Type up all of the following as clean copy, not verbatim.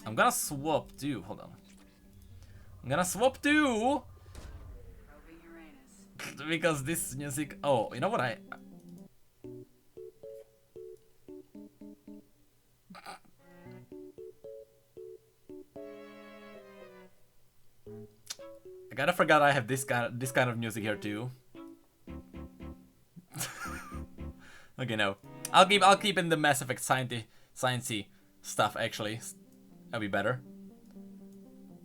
I'm gonna swap too. Hold on. I'm gonna swap too. Because this music. Oh, you know what I kinda forgot I have this kind of music here too. Okay, no. I'll keep in the Mass Effect sciencey stuff actually. That'll be better.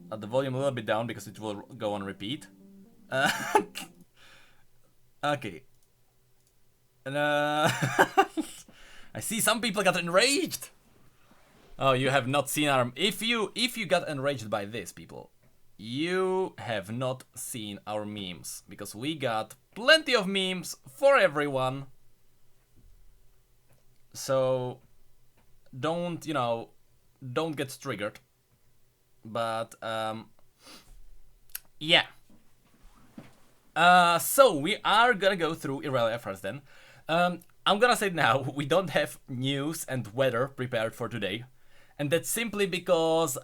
The volume a little bit down because it will go on repeat. Okay. And I see some people got enraged. Oh, you have not seen our. If you got enraged by this, people, you have not seen our memes because we got plenty of memes for everyone. So don't get triggered. But yeah. So we are gonna go through Irelia first then. I'm gonna say now, we don't have news and weather prepared for today. And that's simply because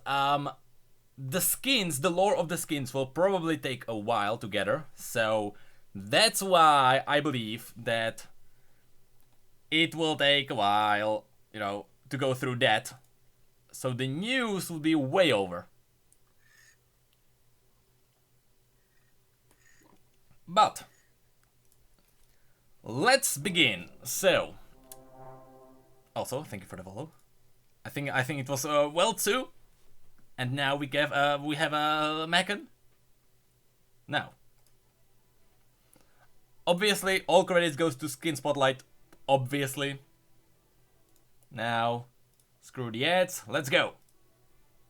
the skins, the lore of the skins will probably take a while to gather. So that's why I believe that it will take a while, to go through that. So the news will be way over. But let's begin. So, also thank you for the follow. I think it was well too. And now we have a Megan. Now, obviously, all credits goes to Skin Spotlight. Obviously. Now, screw the ads. Let's go.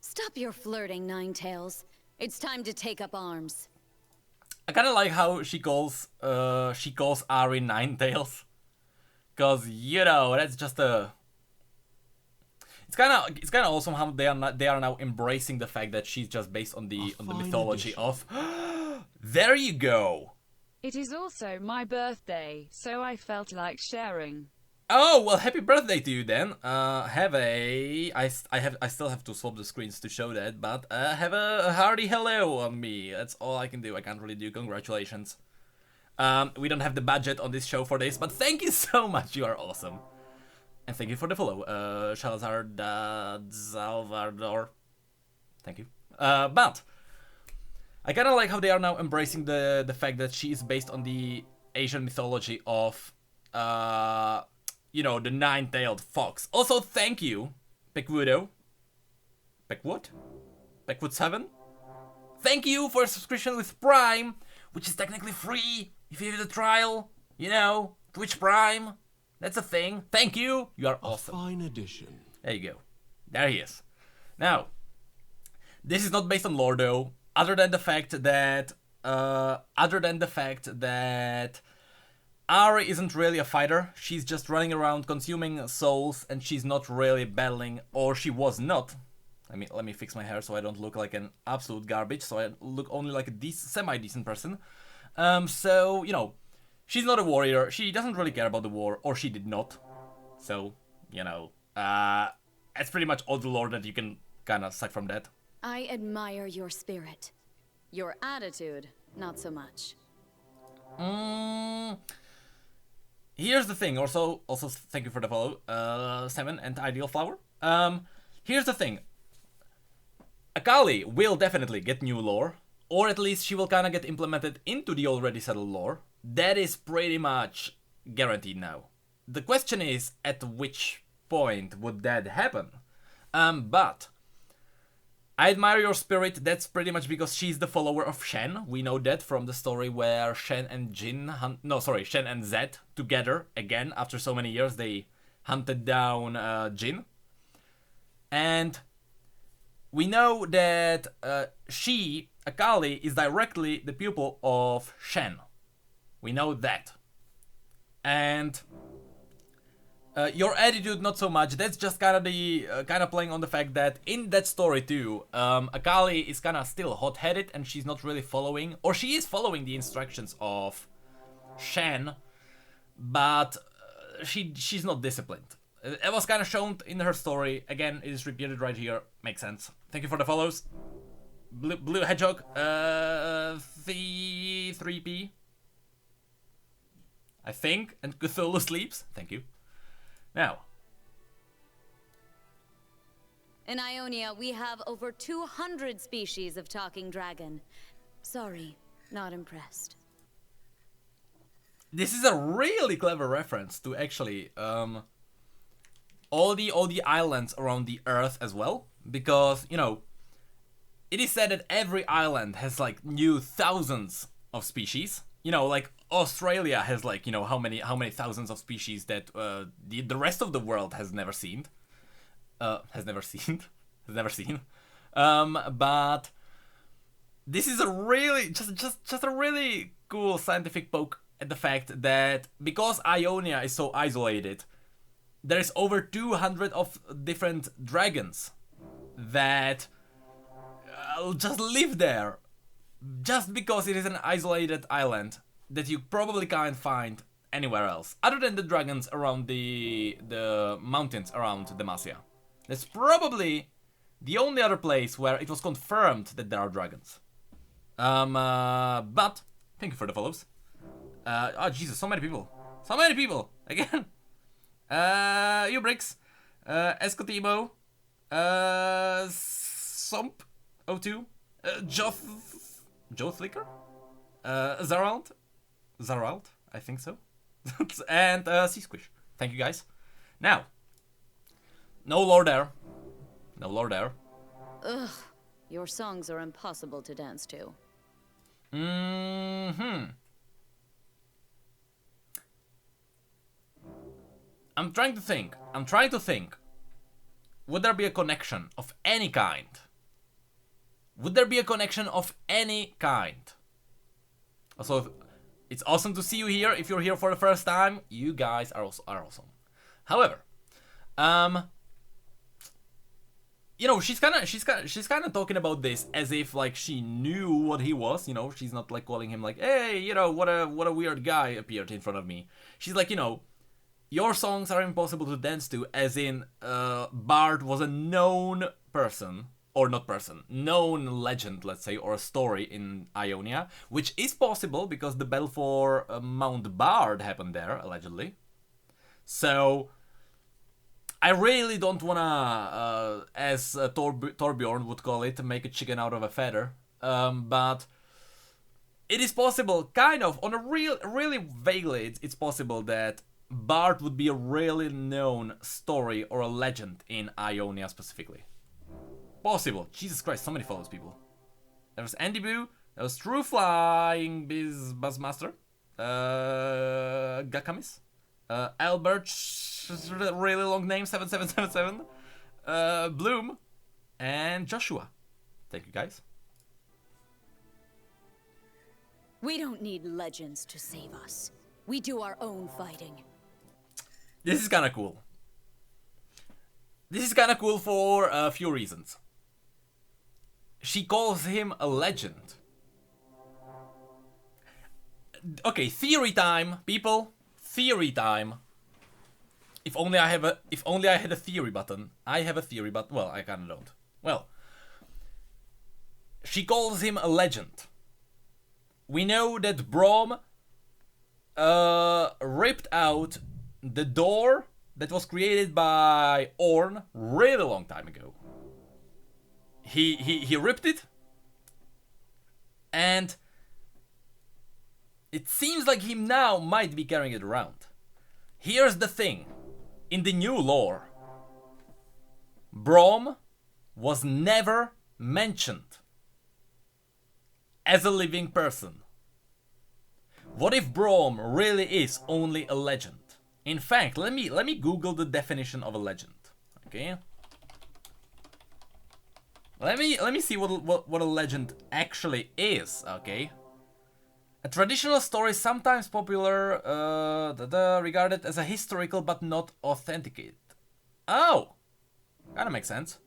Stop your flirting, Ninetails. It's time to take up arms. I kind of like how she calls Ari Ninetails, cause that's just a. It's kind of awesome how they are now embracing the fact that she's just based on the mythology of. There you go. It is also my birthday, so I felt like sharing. Oh well, happy birthday to you then. I still have to swap the screens to show that, but have a hearty hello on me. That's all I can do. I can't really do congratulations. We don't have the budget on this show for this, but thank you so much. You are awesome, and thank you for the follow, Salvador. Thank you. But I kind of like how they are now embracing the fact that she is based on the Asian mythology of the nine-tailed fox. Also, thank you, Peckwoodo. Peckwood? Peckwood7? Thank you for a subscription with Prime, which is technically free if you do the trial. Twitch Prime. That's a thing. Thank you. You are awesome. A fine addition. There you go. There he is. Now, this is not based on lore though, other than the fact that Ari isn't really a fighter. She's just running around consuming souls, and she's not really battling, or she was not. Let me fix my hair so I don't look like an absolute garbage, so I look only like a semi-decent person. So, she's not a warrior. She doesn't really care about the war, or she did not. So, that's pretty much all the lore that you can kind of suck from that. I admire your spirit. Your attitude, not so much. Here's the thing. Also thank you for the follow, Salmon and Ideal Flower. Here's the thing. Akali will definitely get new lore, or at least she will kind of get implemented into the already settled lore. That is pretty much guaranteed now. The question is, at which point would that happen? But I admire your spirit. That's pretty much because she's the follower of Shen. We know that from the story where Shen and Shen and Zed together again after so many years they hunted down Jhin. And we know that Akali, is directly the pupil of Shen. We know that. And your attitude, not so much. That's just kind of playing on the fact that in that story too, Akali is kind of still hot-headed and she's not really following, or she is following the instructions of Shen, but she's not disciplined. It was kind of shown in her story. Again, it is repeated right here Makes sense. Thank you for the follows. Blue Hedgehog, 3P. I think, and Cthulhu sleeps. Thank you. Now. In Ionia, we have over 200 species of talking dragon. Sorry, not impressed. This is a really clever reference to actually all the islands around the Earth as well, because you know it is said that every island has like new thousands of species. You know, like Australia has like, you know, how many thousands of species that the rest of the world has never seen. But this is a really just a really cool scientific poke at the fact that because Ionia is so isolated, there is over 200 of different dragons that just live there, just because it is an isolated island that you probably can't find anywhere else, other than the dragons around the mountains around Demacia. That's probably the only other place where it was confirmed that there are dragons. But thank you for the follows. Oh Jesus, so many people again. Ubrix, Escotimo, Sump, O2, Jothlicker, Zarald, I think so, and Sea-Squish. Thank you guys. Now, no lore there. Ugh, your songs are impossible to dance to. I'm trying to think. Would there be a connection of any kind? Also, it's awesome to see you here. If you're here for the first time, you guys are awesome. However, you know, she's kind of talking about this as if like she knew what he was. You know, she's not like calling him like, hey, you know, what a weird guy appeared in front of me. She's like, you know, your songs are impossible to dance to, as in Bard was a known person, or not person, known legend, let's say, or a story in Ionia, which is possible because the battle for Mount Bard happened there, allegedly. So I really don't wanna, as Torbjorn would call it, make a chicken out of a feather, but it is possible, kind of, on a really vaguely, it's possible that Bard would be a really known story or a legend in Ionia specifically. Possible. Jesus Christ, so many follows, people. There was Andy Boo, there was True Flying Buzzmaster, Gakamis, Albert, really long name, 7777, Bloom, and Joshua. Thank you, guys. We don't need legends to save us. We do our own fighting. This is kinda cool. This is kinda cool for a few reasons. She calls him a legend. Okay, theory time, people. Theory time. If only I had a theory button. I have a theory, but well, I kinda don't. Well, she calls him a legend. We know that Braum ripped out the door that was created by Ornn really long time ago. He ripped it, and it seems like he now might be carrying it around. Here's the thing. In the new lore, Braum was never mentioned as a living person. What if Braum really is only a legend? In fact, let me Google the definition of a legend. Okay. Let me see what a legend actually is. Okay. A traditional story sometimes popular, regarded as a historical but not authenticate. Oh, kinda makes sense.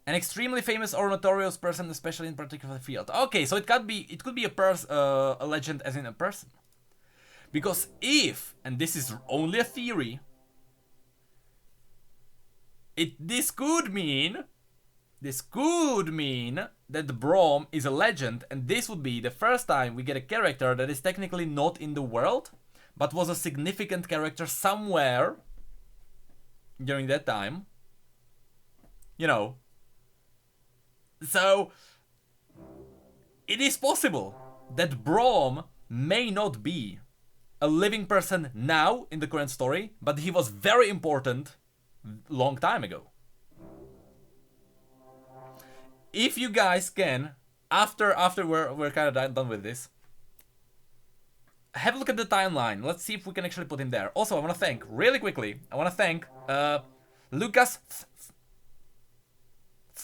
An extremely famous or notorious person, especially in particular field. Okay, so it could be a legend as in a person. Because if, and this is only a theory, This could mean that Braum is a legend, and this would be the first time we get a character that is technically not in the world, but was a significant character somewhere during that time. You know. So, it is possible that Braum may not be a living person now in the current story, but he was very important long time ago. If you guys can, after we're kind of done with this, have a look at the timeline. Let's see if we can actually put him there. Also, I want to thank, really quickly, Lucas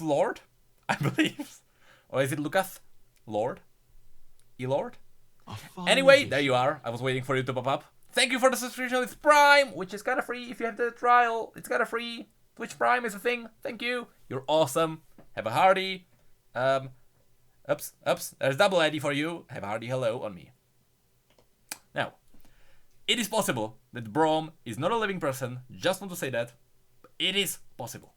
Lord, I believe. Or is it Lucas Lord? E-Lord? Anyway, there you are. I was waiting for you to pop up. Thank you for the subscription with Prime, which is kind of free if you have the trial. It's kind of free. Twitch Prime is a thing. Thank you. You're awesome. Have a hearty. Oops. There's double ID for you. Have a hearty hello on me. Now, it is possible that Braum is not a living person. Just want to say that. It is possible.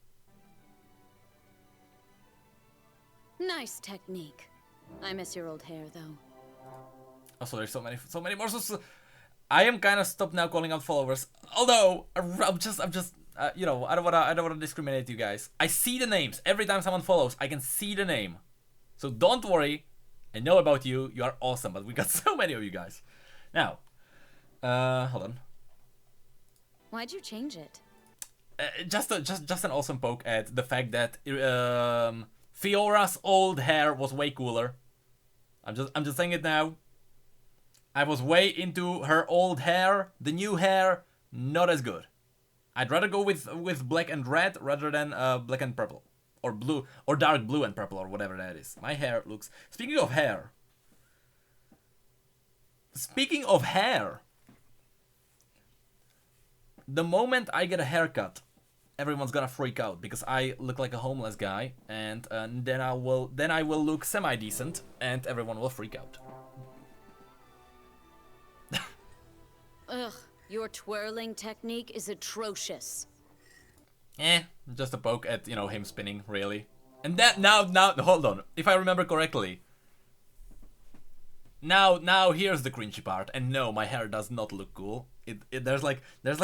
Nice technique. I miss your old hair, though. Also, there's so many more. So I am kind of stopped now calling out followers. Although I'm just, you know, I don't wanna discriminate you guys. I see the names every time someone follows. I can see the name, so don't worry. I know about you. You are awesome. But we got so many of you guys. Now, hold on. Why'd you change it? Just an awesome poke at the fact that Fiora's old hair was way cooler. I'm just saying it now. I was way into her old hair. The new hair, not as good. I'd rather go with black and red rather than black and purple. Or blue, or dark blue and purple, or whatever that is. My hair looks... Speaking of hair, the moment I get a haircut, everyone's gonna freak out because I look like a homeless guy, and then I will look semi-decent, and everyone will freak out. Ugh, your twirling technique is atrocious. Just a poke at, you know, him spinning, really. And that now, hold on. If I remember correctly, now here's the cringy part. And no, my hair does not look cool. There's like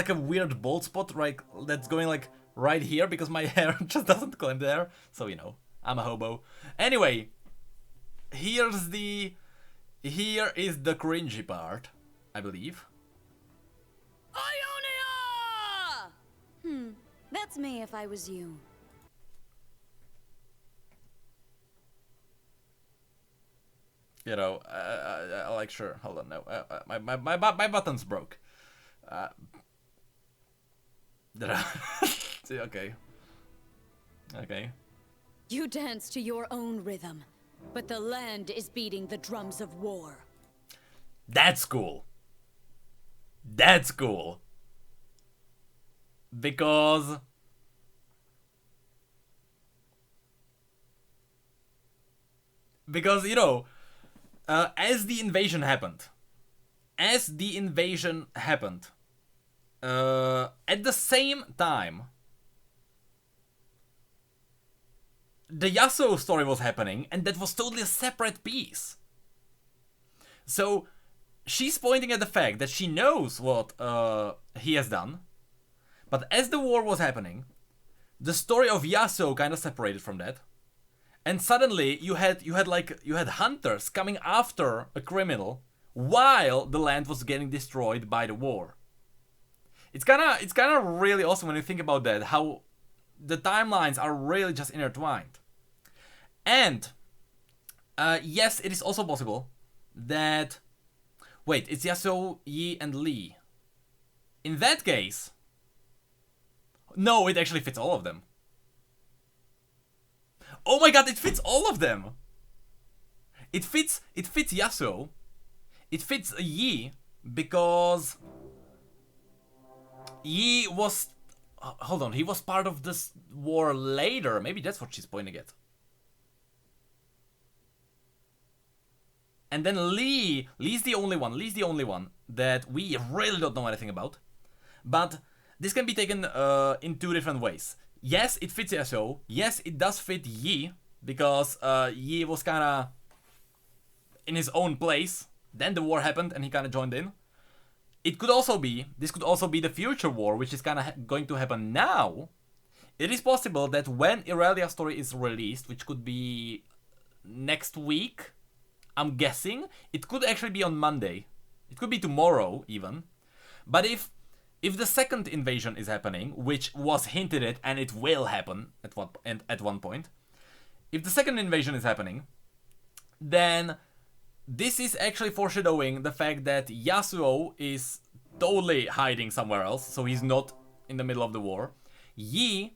a weird bald spot right that's going like right here because my hair just doesn't climb there. So, you know, I'm a hobo. Anyway, here is the cringy part, I believe. Ionia! That's me if I was you. You know, like, sure, hold on, no, my button's broke. Okay. You dance to your own rhythm, but the land is beating the drums of war. That's cool. Because you know, as the invasion happened, at the same time, the Yasuo story was happening, and that was totally a separate piece. So she's pointing at the fact that she knows what he has done, but as the war was happening, the story of Yasuo kind of separated from that. And suddenly you had hunters coming after a criminal while the land was getting destroyed by the war. It's kind of really awesome when you think about that, how the timelines are really just intertwined. And yes, it is also possible that it's Yasuo, Yi, and Li. In that case, no, it actually fits all of them. Oh my god, it fits all of them! It fits Yasuo. It fits Yi, because Yi was... hold on, he was part of this war later. Maybe that's what she's pointing at. And then Li's the only one that we really don't know anything about. But this can be taken in two different ways. Yes, it fits Yasuo. Yes, it does fit Yi, because Yi was kinda in his own place. Then the war happened and he kinda joined in. It could also be, this could also be the future war, which is kinda going to happen now. It is possible that when Irelia's story is released, which could be next week, I'm guessing, it could actually be on Monday. It could be tomorrow even. But if the second invasion is happening, which was hinted at and it will happen at one point, if the second invasion is happening, then this is actually foreshadowing the fact that Yasuo is totally hiding somewhere else, so he's not in the middle of the war. Yi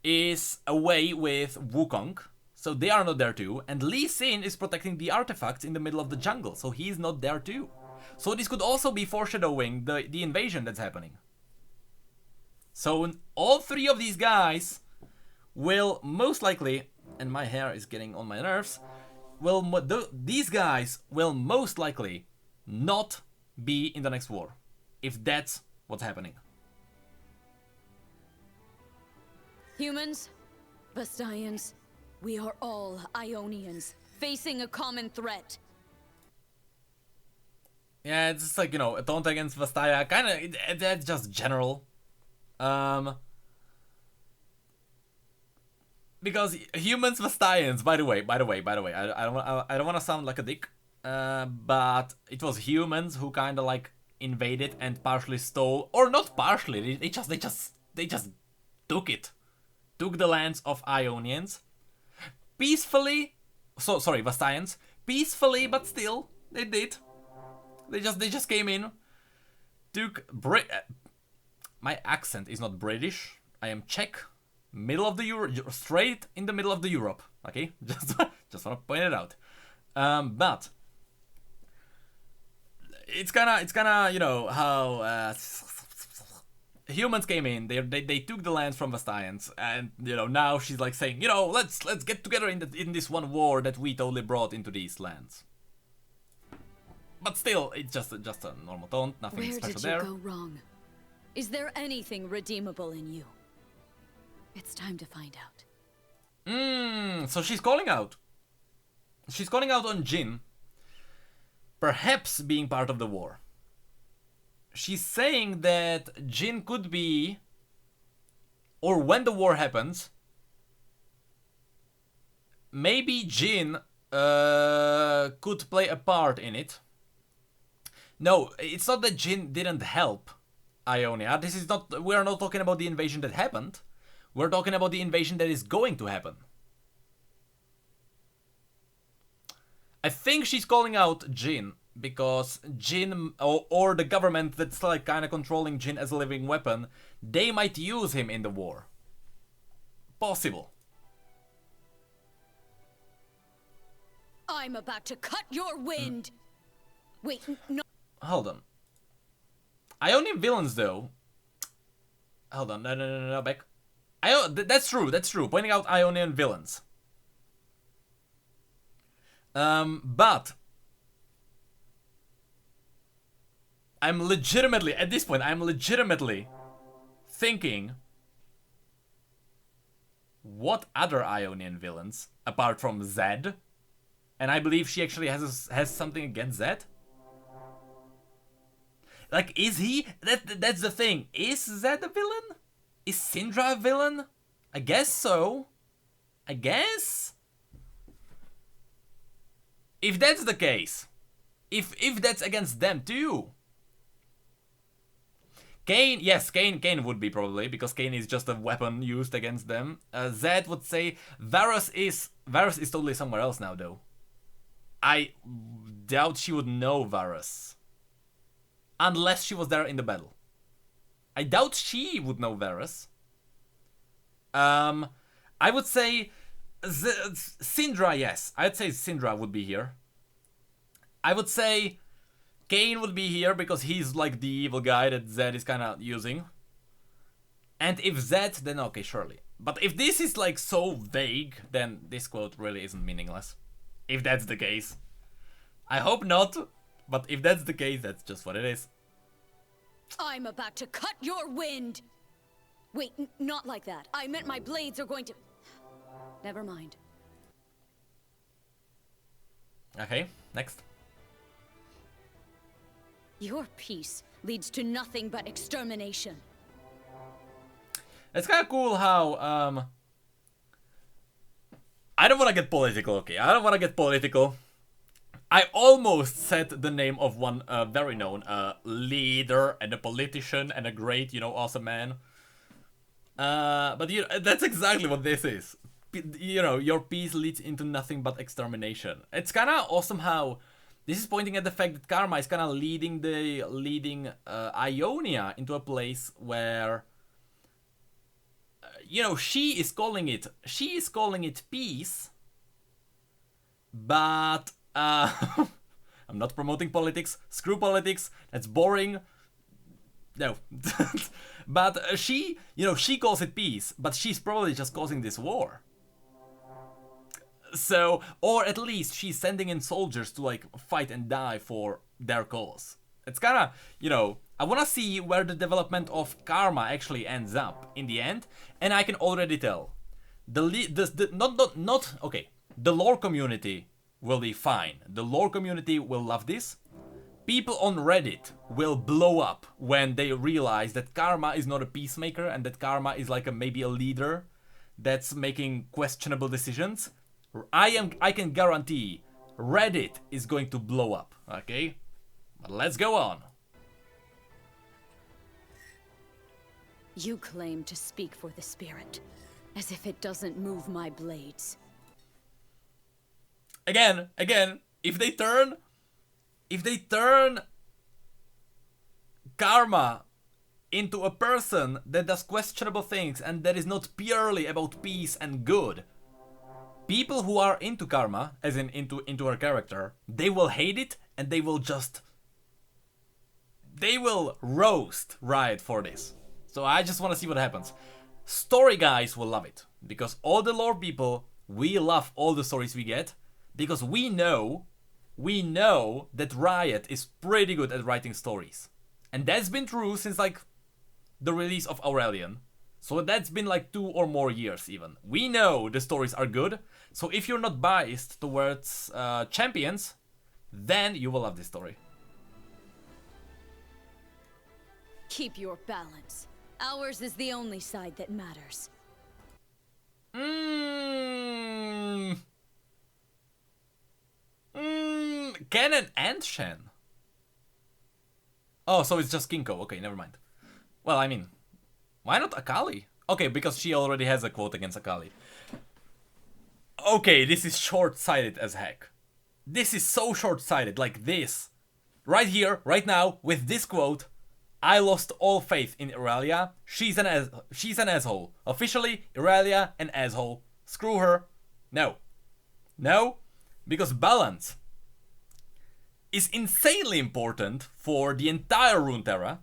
is away with Wukong, so they are not there too, and Lee Sin is protecting the artifacts in the middle of the jungle, so he's not there too. So this could also be foreshadowing the invasion that's happening. So all three of these guys will most likely, and my hair is getting on my nerves, these guys will most likely not be in the next war, if that's what's happening. Humans, Vastians, we are all Ionians, facing a common threat. Yeah, it's just like, you know, a taunt against Vastaya, kinda, that's just general. Because humans, Vastians, by the way, I don't want to sound like a dick, but it was humans who kind of like invaded and partially stole, or not partially, they just took the lands of Ionians peacefully. So sorry, Vastians, peacefully, but still they did. They just came in, took my accent is not British. I am Czech. Middle of the straight in the middle of the Europe, okay? Just want to point it out. But it's kinda, you know, how humans came in. They took the lands from Vastians, and you know now she's like saying, you know, let's get together in this one war that we totally brought into these lands. But still, it's just a normal taunt, nothing special there. Where did you go wrong? Is there anything redeemable in you? It's time to find out. So she's calling out. She's calling out on Jhin. Perhaps being part of the war. She's saying that Jhin could be, or when the war happens, maybe Jhin could play a part in it. No, it's not that Jhin didn't help Ionia. This is not. We are not talking about the invasion that happened. We're talking about the invasion that is going to happen. I think she's calling out Jhin because Jhin, or the government that's like kind of controlling Jhin as a living weapon, they might use him in the war. Possible. I'm about to cut your wind. Wait, no. Hold on. Ionian villains though. Hold on, no, back. That's true. Pointing out Ionian villains. But I'm legitimately, at this point, thinking, what other Ionian villains, apart from Zed? And I believe she actually has something against Zed? Like, is he? That's the thing. Is Zed a villain? Is Syndra a villain? I guess so. I guess? If that's the case. If that's against them too. Kayn, yes, Kayn would be probably, because Kayn is just a weapon used against them. Zed would say Varus is totally somewhere else now though. I doubt she would know Varus. Unless she was there in the battle. I doubt she would know Varus. I would say Syndra, yes. I'd say Syndra would be here. I would say Kayn would be here because he's like the evil guy that Zed is kind of using. And if Zed, then okay, surely. But if this is like so vague, then this quote really isn't meaningless. If that's the case. I hope not, but if that's the case, that's just what it is. I'm about to cut your wind. Wait, not like that. I meant my blades are going to... Never mind. Okay, next. Your peace leads to nothing but extermination. It's kind of cool how, I don't want to get political, okay? I don't want to get political. I almost said the name of one very known leader and a politician and a great, awesome man. But that's exactly what this is. Your peace leads into nothing but extermination. It's kind of awesome how this is pointing at the fact that Karma is kind of leading Ionia into a place where, she is calling it peace, but I'm not promoting politics. Screw politics. That's boring. No. But she calls it peace, but she's probably just causing this war. So, or at least she's sending in soldiers to like fight and die for their cause. It's kind of, I want to see where the development of Karma actually ends up in the end, and I can already tell. The lore community will be fine. The lore community will love this. People on Reddit will blow up when they realize that Karma is not a peacemaker and that Karma is like maybe a leader that's making questionable decisions. I can guarantee Reddit is going to blow up, okay? But let's go on. You claim to speak for the spirit, as if it doesn't move my blades. Again, if they turn Karma into a person that does questionable things and that is not purely about peace and good, people who are into Karma, as in into her character, they will hate it and they will roast Riot for this. So I just want to see what happens. Story guys will love it, because all the lore people, we love all the stories we get, because we know that Riot is pretty good at writing stories. And that's been true since like the release of Aurelian. So that's been like 2 or more years even. We know the stories are good, so if you're not biased towards champions, then you will love this story. Keep your balance. Ours is the only side that matters. Kennen and Shen. Oh, so it's just Kinko. Okay, never mind. Well, I mean, why not Akali? Okay, because she already has a quote against Akali. Okay, this is short-sighted as heck. This is so short-sighted, like this. Right here, right now, with this quote, I lost all faith in Irelia. She's an asshole. Officially, Irelia an asshole. Screw her. No. No, because balance is insanely important for the entire Runeterra.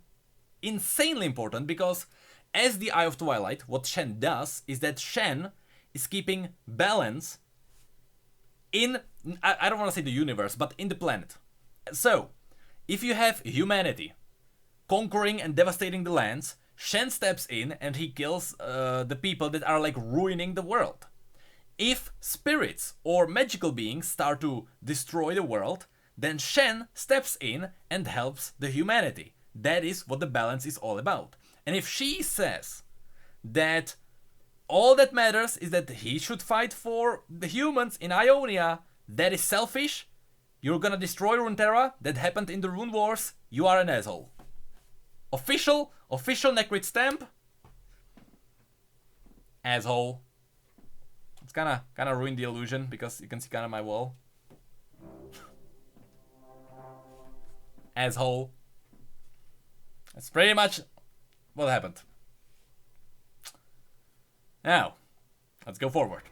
Insanely important, because as the Eye of Twilight, what Shen does is that Shen is keeping balance in, I don't want to say the universe, but in the planet. So, if you have humanity conquering and devastating the lands, Shen steps in and he kills the people that are like ruining the world. If spirits or magical beings start to destroy the world, then Shen steps in and helps the humanity. That is what the balance is all about. And if she says that all that matters is that he should fight for the humans in Ionia, that is selfish, you're gonna destroy Runeterra, that happened in the Rune Wars, you are an asshole. Official Necrit stamp. Asshole. It's kinda ruined the illusion because you can see kinda my wall. Asshole. That's pretty much what happened. Now, let's go forward.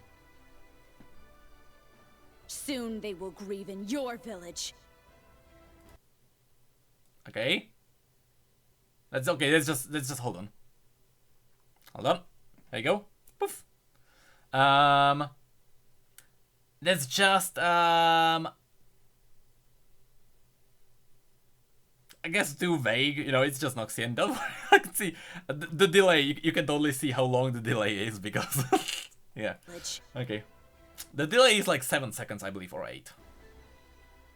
Soon they will grieve in your village. Okay. Let's just hold on. Hold on. There you go. Poof. Let's just I guess too vague, it's just Noxian. Don't worry. I can see the delay. You can totally see how long the delay is because yeah. Okay, the delay is like 7 seconds, I believe, or 8.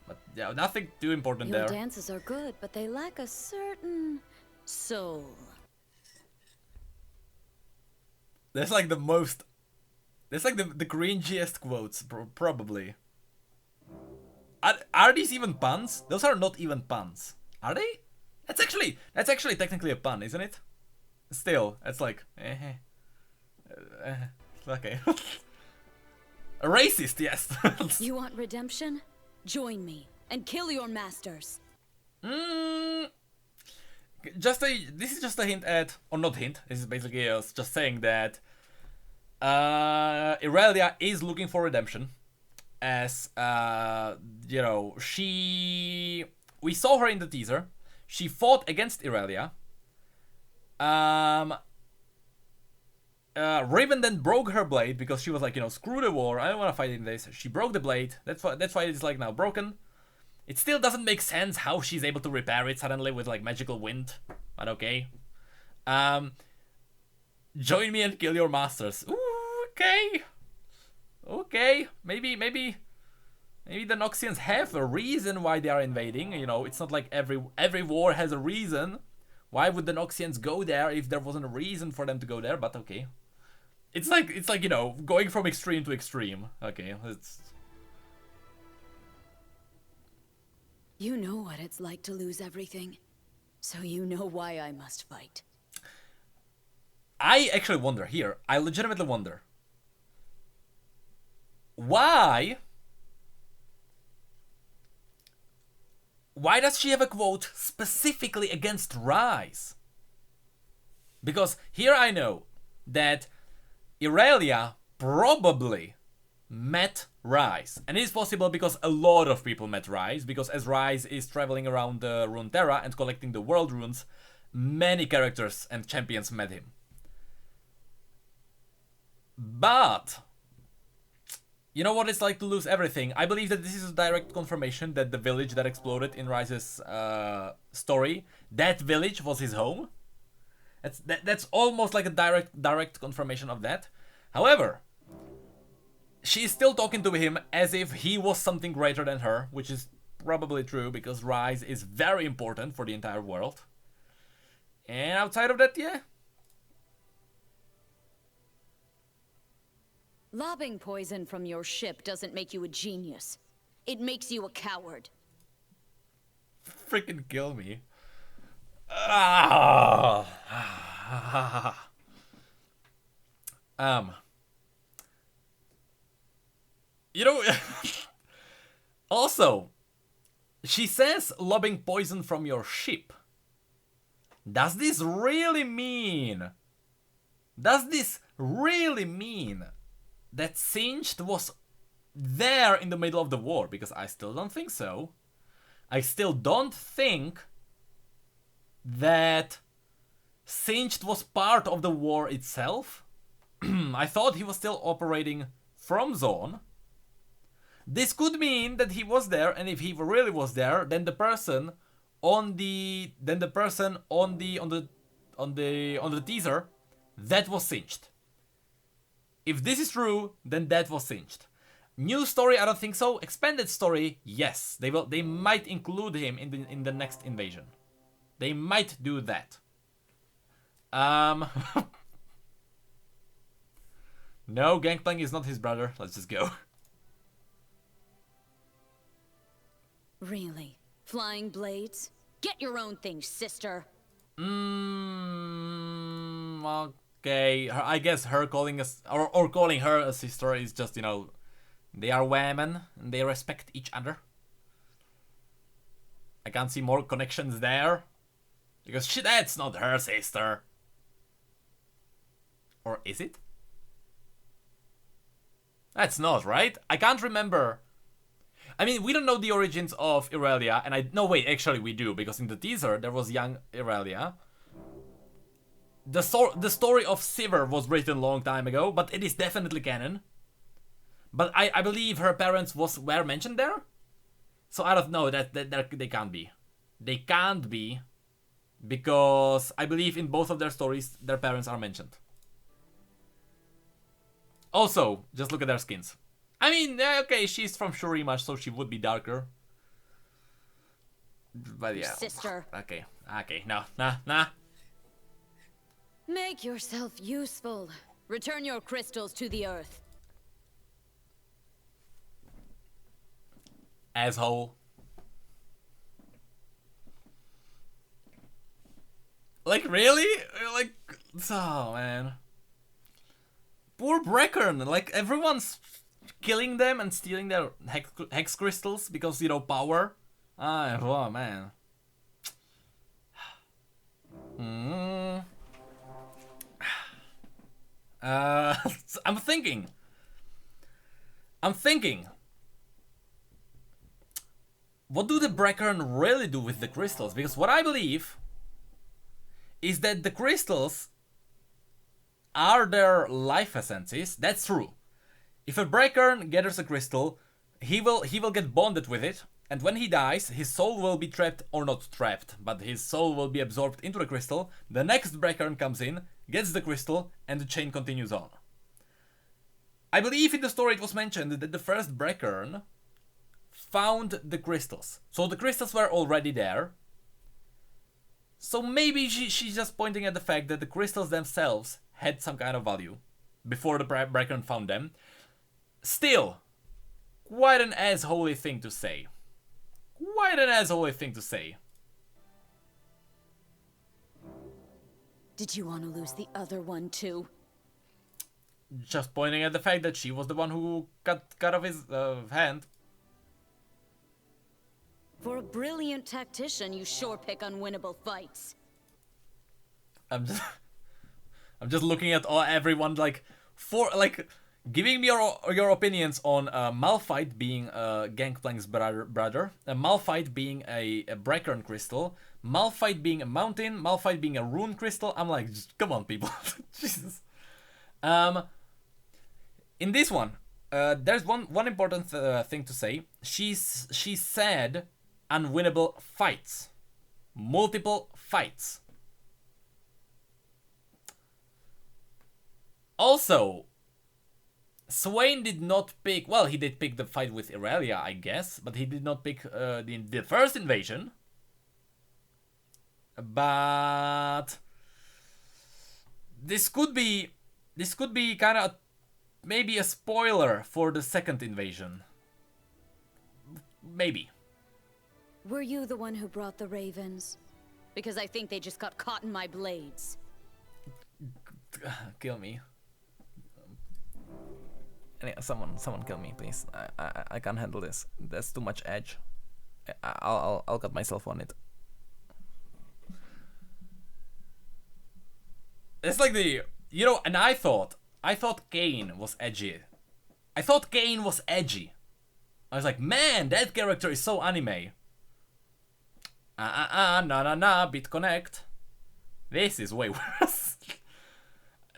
But yeah, nothing too important Your there. dances are good, but they lack a certain soul. There's like the most. There's like the cringiest quotes, probably. Are these even puns? Those are not even puns, are they? That's actually technically a pun, isn't it? Still, it's like okay. A racist, yes. You want redemption? Join me and kill your masters. This is just a hint at, or not hint. This is basically us just saying that Irelia is looking for redemption, as you know, we saw her in the teaser. She fought against Irelia. Riven then broke her blade because she was like, you know, screw the war, I don't want to fight in this. She broke the blade. That's why it's like now broken. It still doesn't make sense how she's able to repair it suddenly with like magical wind, but okay. Join me and kill your masters. Ooh, okay. Maybe the Noxians have a reason why they are invading. You know, it's not like every war has a reason. Why would the Noxians go there if there wasn't a reason for them to go there? But okay. It's like, you know, going from extreme to extreme. Okay, it's... You know what it's like to lose everything, so you know why I must fight. I actually wonder here. I legitimately wonder. Why does she have a quote specifically against Ryze? Because here I know that Irelia probably met Ryze. And it is possible because a lot of people met Ryze, because as Ryze is traveling around the Runeterra and collecting the world runes, many characters and champions met him. But you know what it's like to lose everything? I believe that this is a direct confirmation that the village that exploded in Ryze's story, that village was his home. That's almost like a direct confirmation of that. However, she's still talking to him as if he was something greater than her, which is probably true because Ryze is very important for the entire world. And outside of that, yeah. Lobbing poison from your ship doesn't make you a genius. It makes you a coward. Freaking kill me. Ah. You know, also, she says lobbing poison from your ship. Does this really mean that Singed was there in the middle of the war? Because I still don't think so. I still don't think that Singed was part of the war itself. I thought he was still operating from Zone. This could mean that he was there, and if he really was there, then the person on the teaser, that was Singed. If this is true, then that was Singed. New story, I don't think so. Expanded story, yes. They might include him in the next invasion. They might do that. No, Gangplank is not his brother. Let's just go. Really? Flying blades? Get your own thing, sister. Okay. I guess her calling us or calling her a sister is just, you know, they are women and they respect each other. I can't see more connections there because that's not her sister. Or is it? That's not, right? I can't remember. I mean, we don't know the origins of Irelia, and no, wait, actually we do, because in the teaser there was young Irelia. The story of Sivir was written a long time ago, but it is definitely canon. But I believe her parents were mentioned there, so I don't know that they can't be. They can't be. Because I believe in both of their stories, their parents are mentioned. Also, just look at their skins. I mean, okay, she's from Shurima, so she would be darker. But yeah. Sister. Okay, no, nah. Make yourself useful. Return your crystals to the earth. Asshole. Like, really? Like, oh man. Poor Brackern. Like, everyone's killing them and stealing their hex crystals because, you know, power. Oh man. I'm thinking. What do the Brackern really do with the crystals? Because what I believe is that the crystals are their life essences. That's true. If a Brackern gathers a crystal, he will get bonded with it, and when he dies, his soul will be trapped, or not trapped, but his soul will be absorbed into the crystal. The next Brackern comes in, gets the crystal, and the chain continues on. I believe in the story it was mentioned that the first Brackern found the crystals. So the crystals were already there. So maybe she's just pointing at the fact that the crystals themselves had some kind of value before the Brackern found them. Still, quite an assholey thing to say. Did you want to lose the other one too? Just pointing at the fact that she was the one who cut off his hand. For a brilliant tactician, you sure pick unwinnable fights. I'm just looking at everyone giving me your opinions on Malphite being Gangplank's brother, Malphite being a Brackern crystal, Malphite being a mountain, Malphite being a rune crystal. I'm like, come on, people, Jesus. In this one, there's one important thing to say. She said unwinnable fights, multiple fights. Also, Swain did not pick, well, he did pick the fight with Irelia, I guess, but he did not pick the first invasion. But this could be kind of maybe a spoiler for the second invasion. Maybe. Were you the one who brought the ravens? Because I think they just got caught in my blades. Kill me. Someone kill me, please. I can't handle this. There's too much edge. I'll cut myself on it. It's like and I thought Kayn was edgy. I was like, man, that character is so anime. Nah, BitConnect. This is way worse.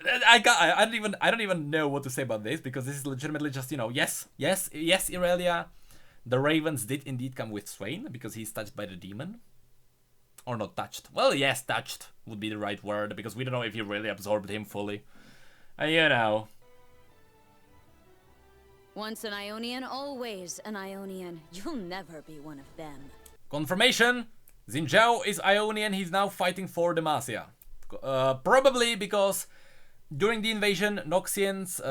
I don't even know what to say about this, because this is legitimately just, yes, Irelia. The ravens did indeed come with Swain because he's touched by the demon. Or not touched. Well, yes, touched would be the right word, because we don't know if he really absorbed him fully. Once an Ionian, always an Ionian. You'll never be one of them. Confirmation! Xin Zhao is Ionian, he's now fighting for Demacia. Probably because during the invasion, Noxians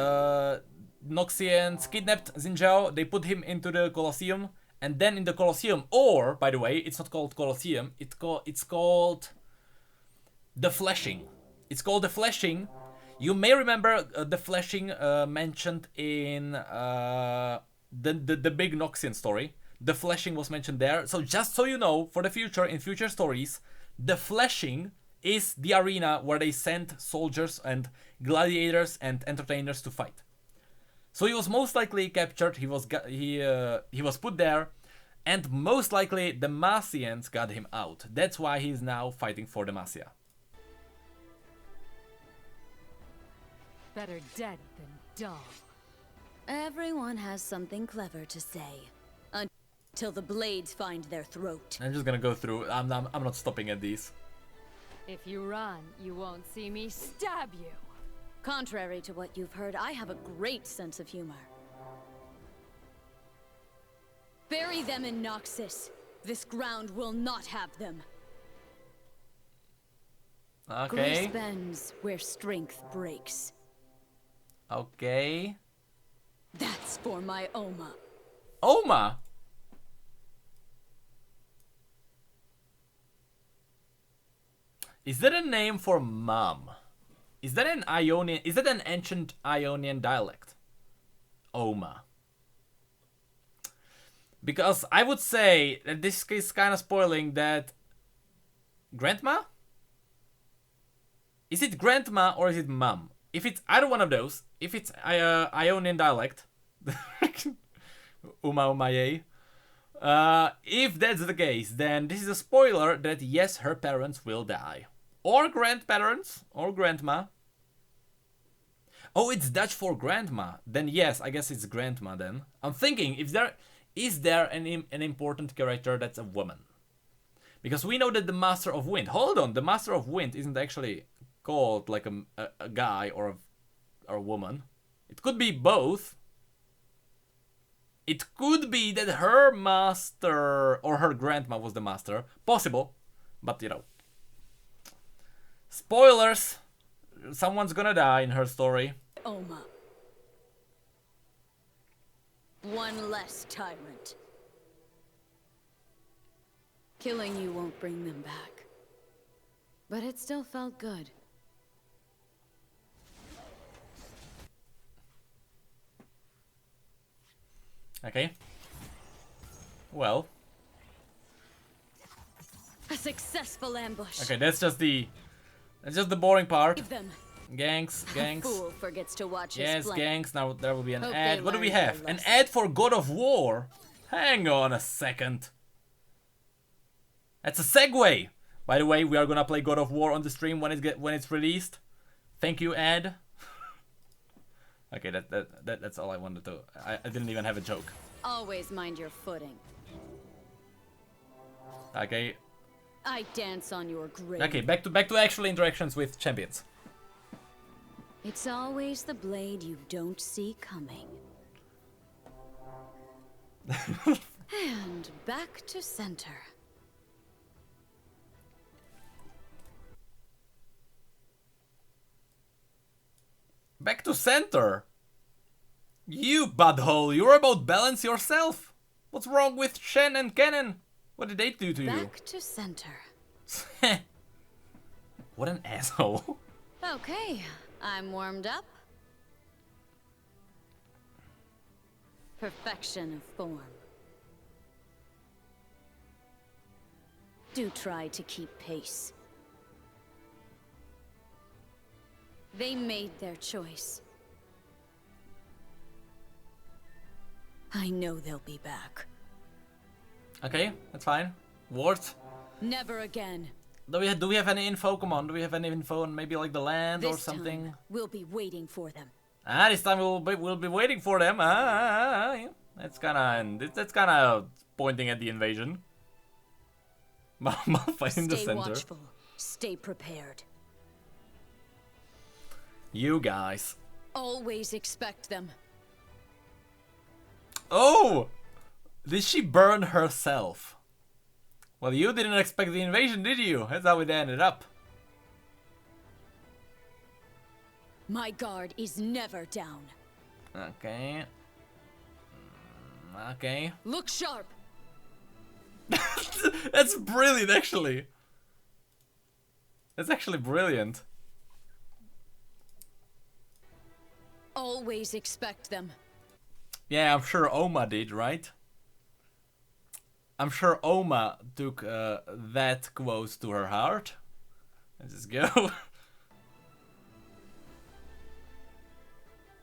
kidnapped Xin Zhao, they put him into the Colosseum, and then in the Colosseum, or, by the way, it's not called Colosseum, it's called The Fleshing. It's called The Fleshing. You may remember The Fleshing mentioned in the big Noxian story. The Fleshing was mentioned there. So just so you know, for the future, in future stories, The Fleshing is the arena where they send soldiers and gladiators and entertainers to fight. So he was most likely captured, he was put there, and most likely the Demacians got him out. That's why he's now fighting for Demacia. Better dead than dull. Everyone has something clever to say. Until the blades find their throat. I'm just gonna go through. I'm not stopping at these. If you run, you won't see me stab you. Contrary to what you've heard, I have a great sense of humor. Bury them in Noxus. This ground will not have them. Okay. Grace bends where strength breaks. Okay. That's for my Ouma. Ouma! Is that a name for mom? Is that an Ionian? Is that an ancient Ionian dialect? Ouma. Because I would say that this is kind of spoiling that grandma? Is it grandma or is it mom? If it's either one of those, if it's Ionian dialect, Umaye, if that's the case, then this is a spoiler that yes, her parents will die. Or grandparents, or grandma. Oh, it's Dutch for grandma. Then yes, I guess it's grandma then. I'm thinking, if there is there an important character that's a woman? Because we know that the Master of Wind, hold on, the Master of Wind isn't actually called like a guy or a woman. It could be both. It could be that her master or her grandma was the master. Possible, but you know. Spoilers! Someone's gonna die in her story. Ouma. One less tyrant. Killing you won't bring them back. But it still felt good. Okay. Well. A successful ambush. Okay, that's just the boring part. Give them. Ganks. Fool forgets to watch his Yes, flank. ganks. Now there will be an Hope ad. they What do we learned their have? An lesson. ad for God of War. Hang on a second. That's a segue. By the way, we are gonna play God of War on the stream when it's released. Thank you, ad. Okay, that's all I wanted to. I didn't even have a joke. Always mind your footing. Okay. I dance on your grave. Okay, back to actual interactions with champions. It's always the blade you don't see coming. And back to center. Back to center. You butthole, you're about balance yourself. What's wrong with Shen and Cannon? What did they do to you? Back to center. What an asshole. Okay, I'm warmed up. Perfection of form. Do try to keep pace. They made their choice. I know they'll be back. Okay, that's fine. Wards. Never again. Do we have any info? Come on, do we have any info on maybe like the land or This something? time, we'll be waiting for them. This time we'll be waiting for them. Yeah. That's kind of pointing at the invasion. Malphite in the Stay center. watchful. Stay prepared. You guys. Always expect them. Oh! Did she burn herself? Well, you didn't expect the invasion, did you? That's how it ended up. My guard is never down. Okay. Okay. Look sharp. That's brilliant, actually. That's actually brilliant. Always expect them. Yeah, I'm sure Ouma did, right? I'm sure Ouma took that quote to her heart. Let's just go.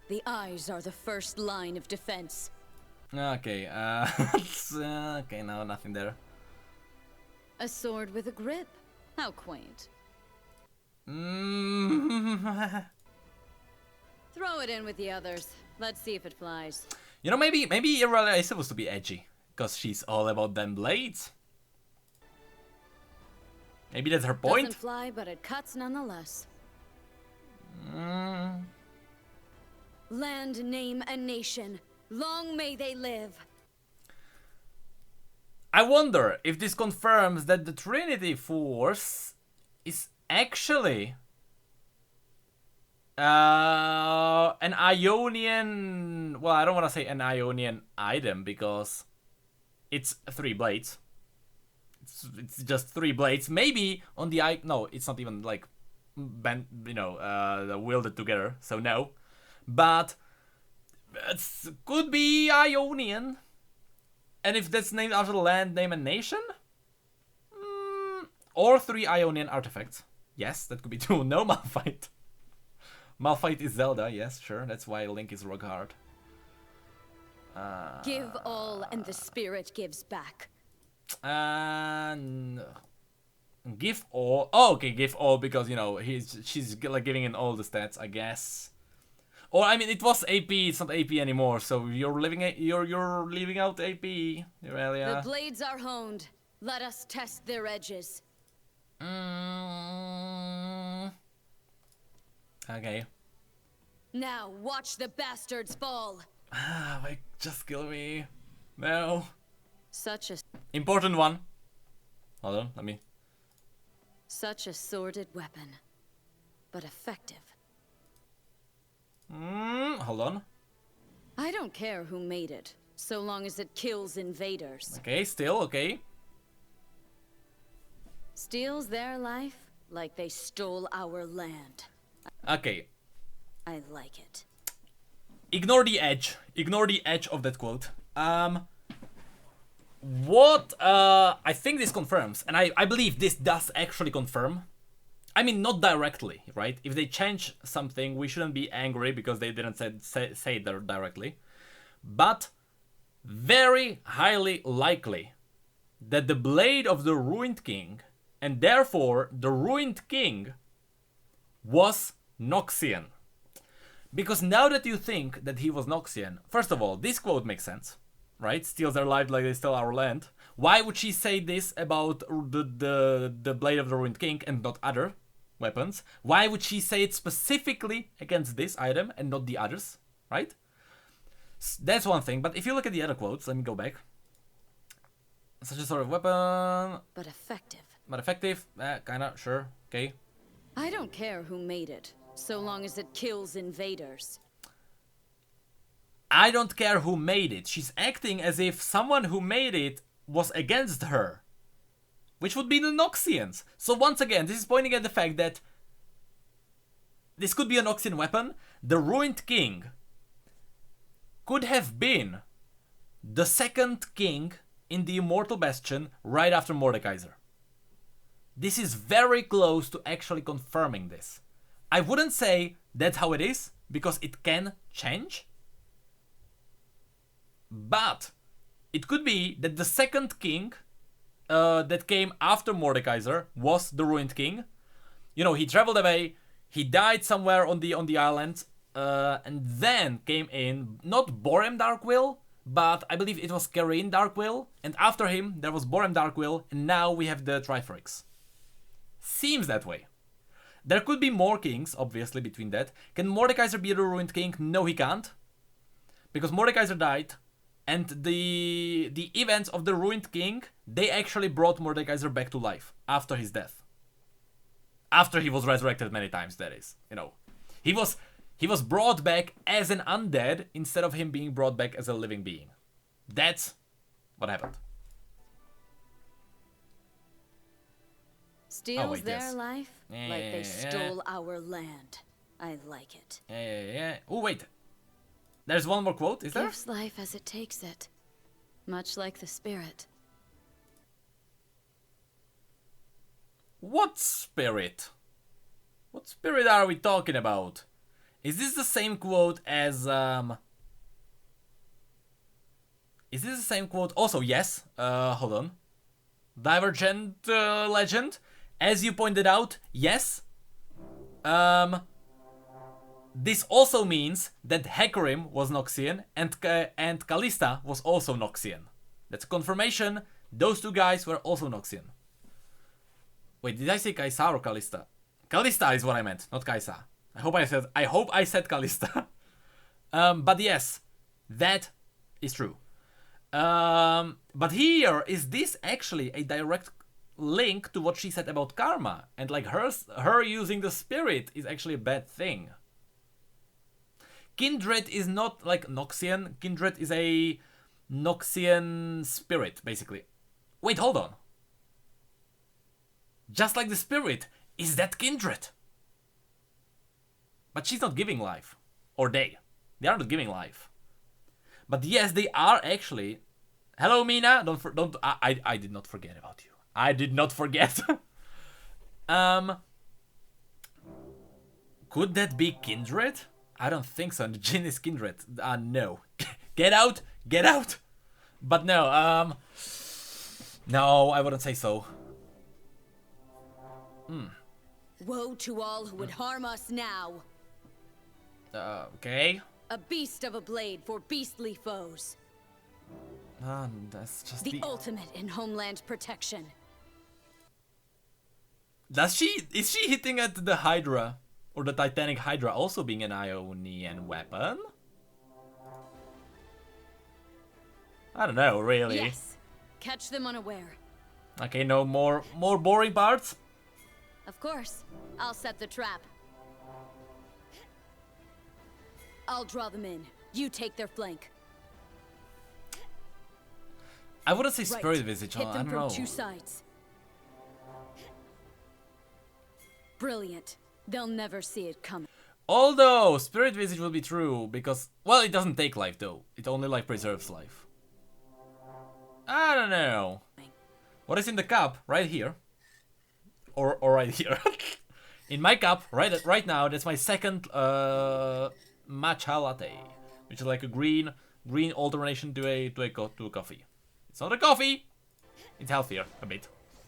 The eyes are the first line of defense. Okay, okay, no, nothing there. A sword with a grip. How quaint. Throw it in with the others. Let's see if it flies. You know, maybe Irelia is supposed to be edgy, because she's all about them blades. Maybe that's her Doesn't point? fly, but it cuts nonetheless. Land, name, and nation. Long may they live. I wonder if this confirms that the Trinity Force is actually an Ionian. Well, I don't want to say an Ionian item because it's 3 blades. It's just 3 blades. Maybe on the no, it's not even like bent, wielded together. So no, but it could be Ionian. And if that's named after the land, name, and nation? Or 3 Ionian artifacts. Yes, that could be 2. No, Malphite. Malphite is Zelda, yes, sure. That's why Link is rock hard. Give all, and the spirit gives back. And give all. Oh, okay, give all because she's like giving in all the stats, I guess. Or I mean, it was AP. It's not AP anymore. So you're leaving out AP, Irelia. The blades are honed. Let us test their edges. Okay. Now watch the bastards fall. Like, just kill me. No. Such a Important one. Hold on, let me. Such a sordid weapon, but effective. Hold on. I don't care who made it, so long as it kills invaders. Okay, still okay. Steals their life like they stole our land. Okay. I like it. Ignore the edge. Ignore the edge of that quote. What I think this confirms, and I believe this does actually confirm. I mean, not directly, right? If they change something, we shouldn't be angry because they didn't say it there directly. But very highly likely that the blade of the Ruined King, and therefore the Ruined King, was Noxian. Because now that you think that he was Noxian, first of all, this quote makes sense, right? Steals their life like they stole our land. Why would she say this about the blade of the Ruined King and not other weapons? Why would she say it specifically against this item and not the others, right? That's one thing, but if you look at the other quotes, let me go back. Such a sort of weapon. But effective. But effective, kinda, sure, okay. I don't care who made it, so long as it kills invaders. I don't care who made it. She's acting as if someone who made it was against her. Which would be the Noxians. So once again, this is pointing at the fact that this could be a Noxian weapon. The Ruined King could have been the second king in the Immortal Bastion right after Mordekaiser. This is very close to actually confirming this. I wouldn't say that's how it is, because it can change. But it could be that the second king that came after Mordekaiser was the Ruined King. You know, he traveled away, he died somewhere on the island, and then came in, not Borem Darkwill, but I believe it was Karin Darkwill, and after him there was Borem Darkwill, and now we have the Triforce. Seems that way. There could be more kings, obviously, between that. Can Mordekaiser be the Ruined King? No, he can't. Because Mordekaiser died, and the events of the Ruined King, they actually brought Mordekaiser back to life after his death. After he was resurrected many times, that is. You know, he was brought back as an undead instead of him being brought back as a living being. That's what happened. Steals their yes. life like they stole our land. I like it. Yeah. Oh, wait. There's one more quote, is there? Gives life as it takes it. Much like the spirit. What spirit? What spirit are we talking about? Is this the same quote as, Is this the same quote? Also, yes. Hold on. Divergent legend. As you pointed out, yes. This also means that Hecarim was Noxian and Kalista was also Noxian. That's a confirmation. Those two guys were also Noxian. Wait, did I say Kaisa or Kalista? Kalista is what I meant, not Kaisa. I hope I said Kalista. But yes, that is true. But here, is this actually a direct link to what she said about karma? And like her using the spirit is actually a bad thing. Kindred is not like Noxian. Kindred is a Noxian spirit, basically. Wait, hold on. Just like the spirit, is that Kindred? But she's not giving life. Or they. They are not giving life. But yes, they are actually. Hello, Mina. I did not forget about you. I did not forget. Could that be Kindred? I don't think so. Jhin is Kindred. No. Get out. Get out. But no. No, I wouldn't say so. Woe to all who would harm us now. Okay. A beast of a blade for beastly foes. That's just The ultimate in homeland protection. Is she hitting at the Hydra? Or the Titanic Hydra also being an Ionian weapon? I don't know, really. Yes. Catch them unaware. Okay, no more boring parts. Of course. I'll set the trap. I'll draw them in. You take their flank. I wouldn't say Right. Spirit Visage. Hit I them don't from know. 2 sides. Brilliant. They'll never see it coming. Although Spirit Visage will be true because, well, it doesn't take life though. It only like preserves life. I don't know. What is in the cup right here? Or right here. In my cup right now, that's my second matcha latte, which is like a green alternation to a coffee. It's not a coffee. It's healthier a bit,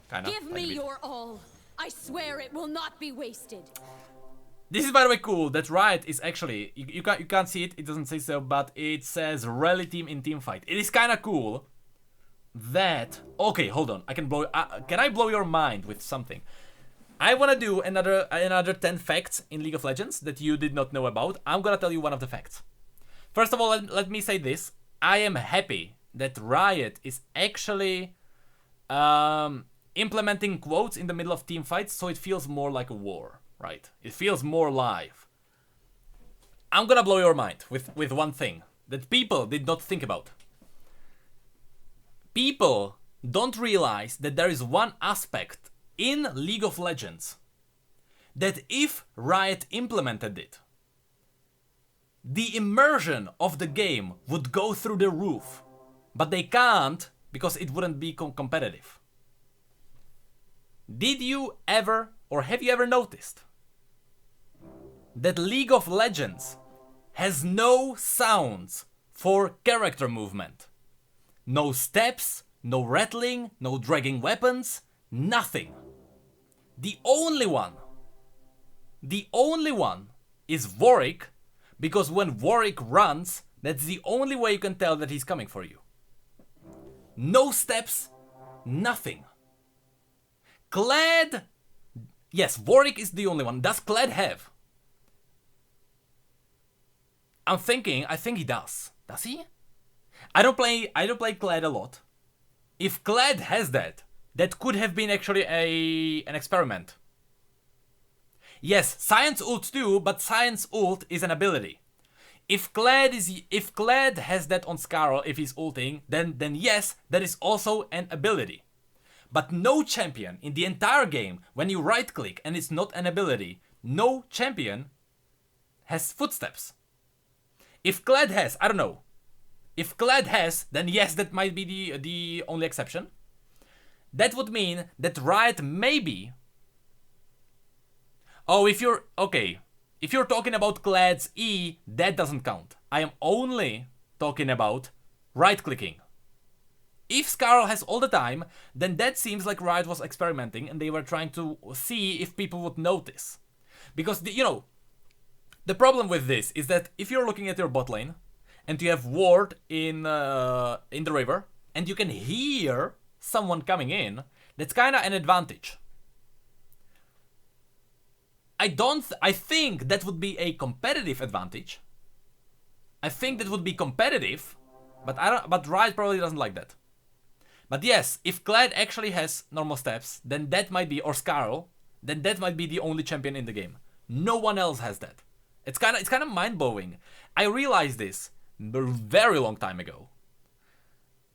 kind of. Give me your all. I swear it will not be wasted. This is, by the way, cool. That Riot is actually you can't see it. It doesn't say so, but it says rally team in team fight. It is kind of cool. That okay, hold on. I can blow. Can I blow your mind with something? I wanna do another 10 facts in League of Legends that you did not know about. I'm gonna tell you one of the facts. First of all, let me say this. I am happy that Riot is actually implementing quotes in the middle of team fights, so it feels more like a war, right? It feels more live. I'm gonna blow your mind with one thing that people did not think about. People don't realize that there is one aspect in League of Legends that if Riot implemented it, the immersion of the game would go through the roof. But they can't because it wouldn't be competitive. Did you ever, or have you ever noticed that League of Legends has no sounds for character movement? No steps, no rattling, no dragging weapons, nothing. The only one is Warwick, because when Warwick runs, that's the only way you can tell that he's coming for you. No steps, nothing. Kled, yes, Warwick is the only one. Does Kled have? I think he does. Does he? I don't play Kled a lot. If Kled has that could have been actually an experiment. Yes, Science Ult too, but Science Ult is an ability. If Kled has that on Scarl, if he's ulting, then yes, that is also an ability. But no champion in the entire game, when you right click and it's not an ability, no champion has footsteps. If Kled has, I don't know. If Kled has, then yes, that might be the only exception. That would mean that Riot maybe... Oh, if you're talking about Kled's E, that doesn't count. I am only talking about right-clicking. If Scarl has all the time, then that seems like Riot was experimenting and they were trying to see if people would notice. Because, the problem with this is that if you're looking at your bot lane, and you have ward in the river, and you can hear someone coming in, that's kinda an advantage. I think that would be a competitive advantage. I think that would be competitive, but Ryze probably doesn't like that. But yes, if Kled actually has normal steps, then that might be, or Skarl, then that might be the only champion in the game. No one else has that. It's kind of mind-blowing. I realized this a very long time ago.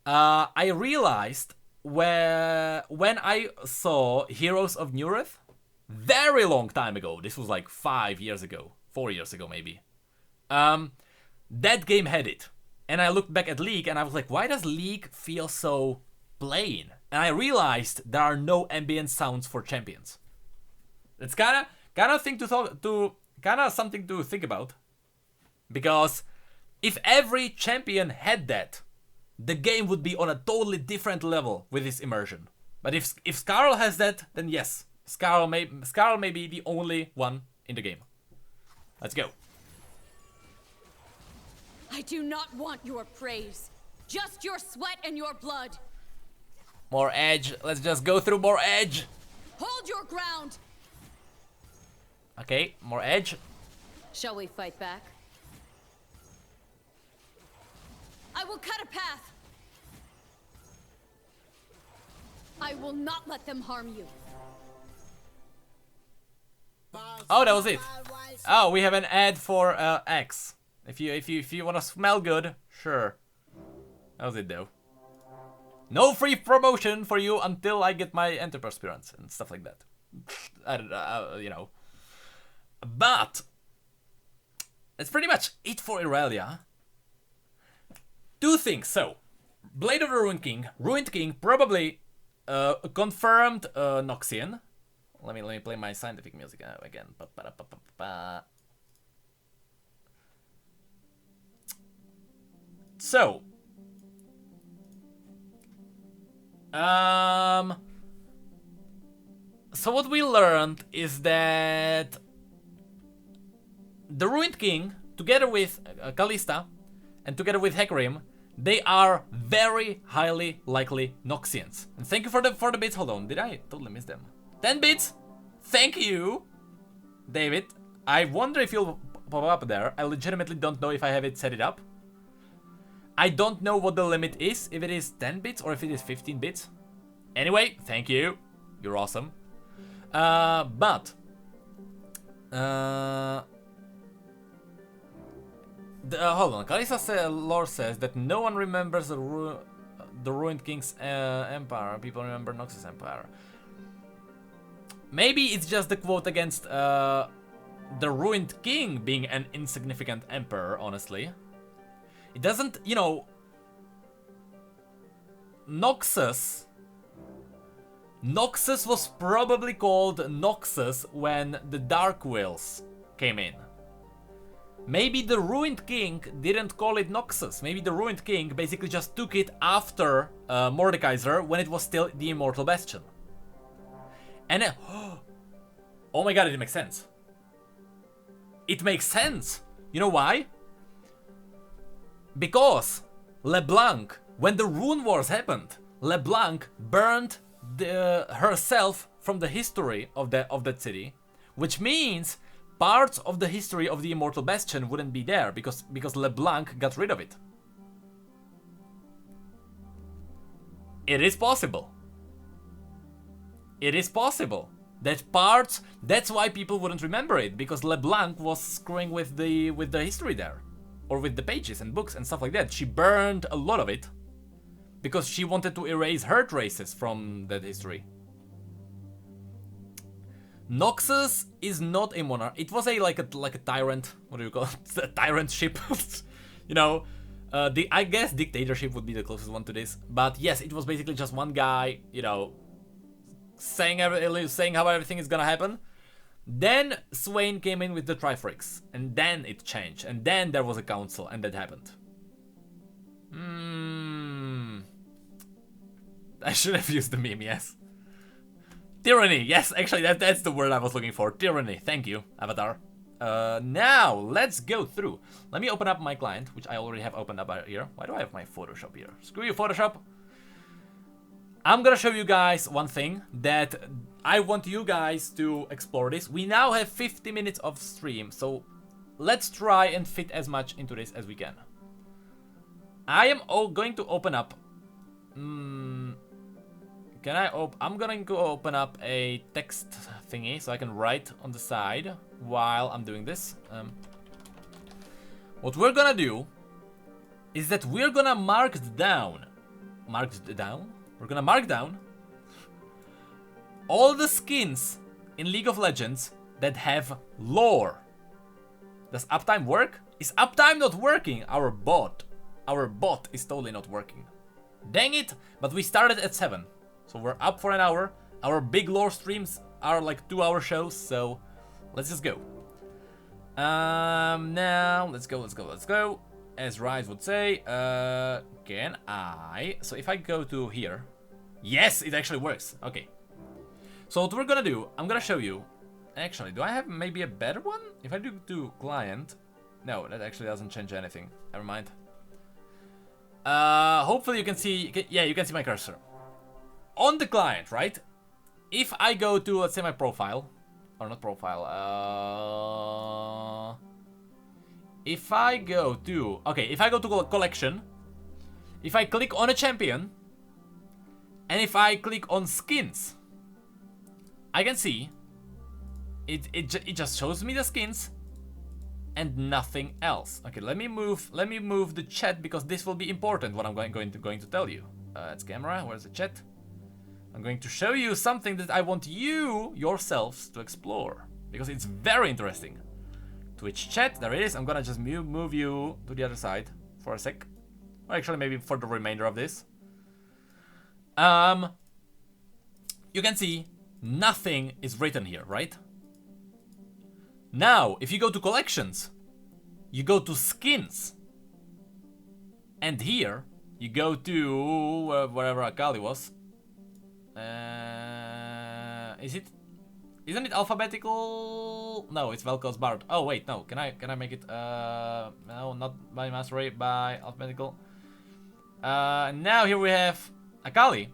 I realized when I saw Heroes of Newrith, very long time ago. This was like 5 years ago, 4 years ago maybe. That game had it, and I looked back at League and I was like, why does League feel so plain? And I realized there are no ambient sounds for champions. It's kind of something to think about, because if every champion had that, the game would be on a totally different level with this immersion. But if Skarl has that, then yes, Skarl may be the only one in the game. Let's go. I do not want your praise, just your sweat and your blood. More edge. Let's just go through more edge. Hold your ground. Okay, more edge. Shall we fight back? I will cut a path. I will not let them harm you. Oh, that was it. Oh, we have an ad for X. If you want to smell good, sure. That was it though. No free promotion for you until I get my antiperspirants and stuff like that. I don't know, you know. But that's pretty much it for Irelia. Two things. So, Blade of the Ruined King probably confirmed Noxian. Let me play my scientific music again. So, so what we learned is that the Ruined King, together with Kalista and together with Hecarim, they are very highly likely Noxians. And thank you for the bits. Hold on, did I totally miss them? 10 bits. Thank you, David. I wonder if you'll pop up there. I legitimately don't know if I have it set it up. I don't know what the limit is, if it is 10 bits or if it is 15 bits. Anyway, thank you. You're awesome. Hold on. Kalista lore says that no one remembers the Ruined King's empire. People remember Nox's empire. Maybe it's just the quote against the Ruined King being an insignificant emperor, honestly. It doesn't, you know... Noxus was probably called Noxus when the Dark Wills came in. Maybe the Ruined King didn't call it Noxus. Maybe the Ruined King basically just took it after Mordekaiser when it was still the Immortal Bastion. And oh my god, it makes sense. It makes sense. You know why? Because LeBlanc, when the Rune Wars happened, LeBlanc burned herself from the history of that city, which means parts of the history of the Immortal Bastion wouldn't be there because LeBlanc got rid of it. It is possible. It is possible that parts. That's why people wouldn't remember it, because LeBlanc was screwing with the history there, or with the pages and books and stuff like that. She burned a lot of it because she wanted to erase her traces from that history. Noxus is not a monarch. It was like a tyrant. What do you call it? It's a tyrant ship. You know, I guess dictatorship would be the closest one to this. But yes, it was basically just one guy, you know, saying how everything is gonna happen. Then Swain came in with the Triforce, and then it changed, and then there was a council, and that happened. I should have used the meme, yes. Tyranny, yes, actually that's the word I was looking for. Tyranny, thank you, Avatar. Now, let's go through. Let me open up my client, which I already have opened up here. Why do I have my Photoshop here? Screw you, Photoshop. I'm gonna show you guys one thing that I want you guys to explore this. We now have 50 minutes of stream, so let's try and fit as much into this as we can. I am going to open up... I'm going to open up a text thingy so I can write on the side while I'm doing this. What we're gonna do is that we're gonna mark down all the skins in League of Legends that have lore. Does uptime work? Is uptime not working? Our bot is totally not working. Dang it, but we started at 7. So we're up for an hour. Our big lore streams are like 2-hour shows, so let's just go. Now, let's go. As Ryze would say, can I... So if I go to here... Yes, it actually works. Okay. So what we're gonna do, I'm gonna show you... Actually, do I have maybe a better one? If I do client... No, that actually doesn't change anything. Never mind. Hopefully you can see... Yeah, you can see my cursor. On the client, right? If I go to, let's say, my profile... Or not profile, if I go to... Okay, if I go to collection, if I click on a champion, and if I click on skins, I can see it just shows me the skins and nothing else. Okay, let me move the chat because this will be important. What I'm going to tell you. It's camera. Where's the chat? I'm going to show you something that I want you yourselves to explore because it's very interesting. Twitch chat, there it is. I'm gonna just move you to the other side for a sec. Or actually, maybe for the remainder of this. You can see nothing is written here, right? Now, if you go to collections, you go to skins, and here you go to wherever Akali was. Isn't it alphabetical? No, it's Vel'Koz Bard. Oh wait, no. Can I make it? No, not by mastery, by alphabetical. Now here we have Akali.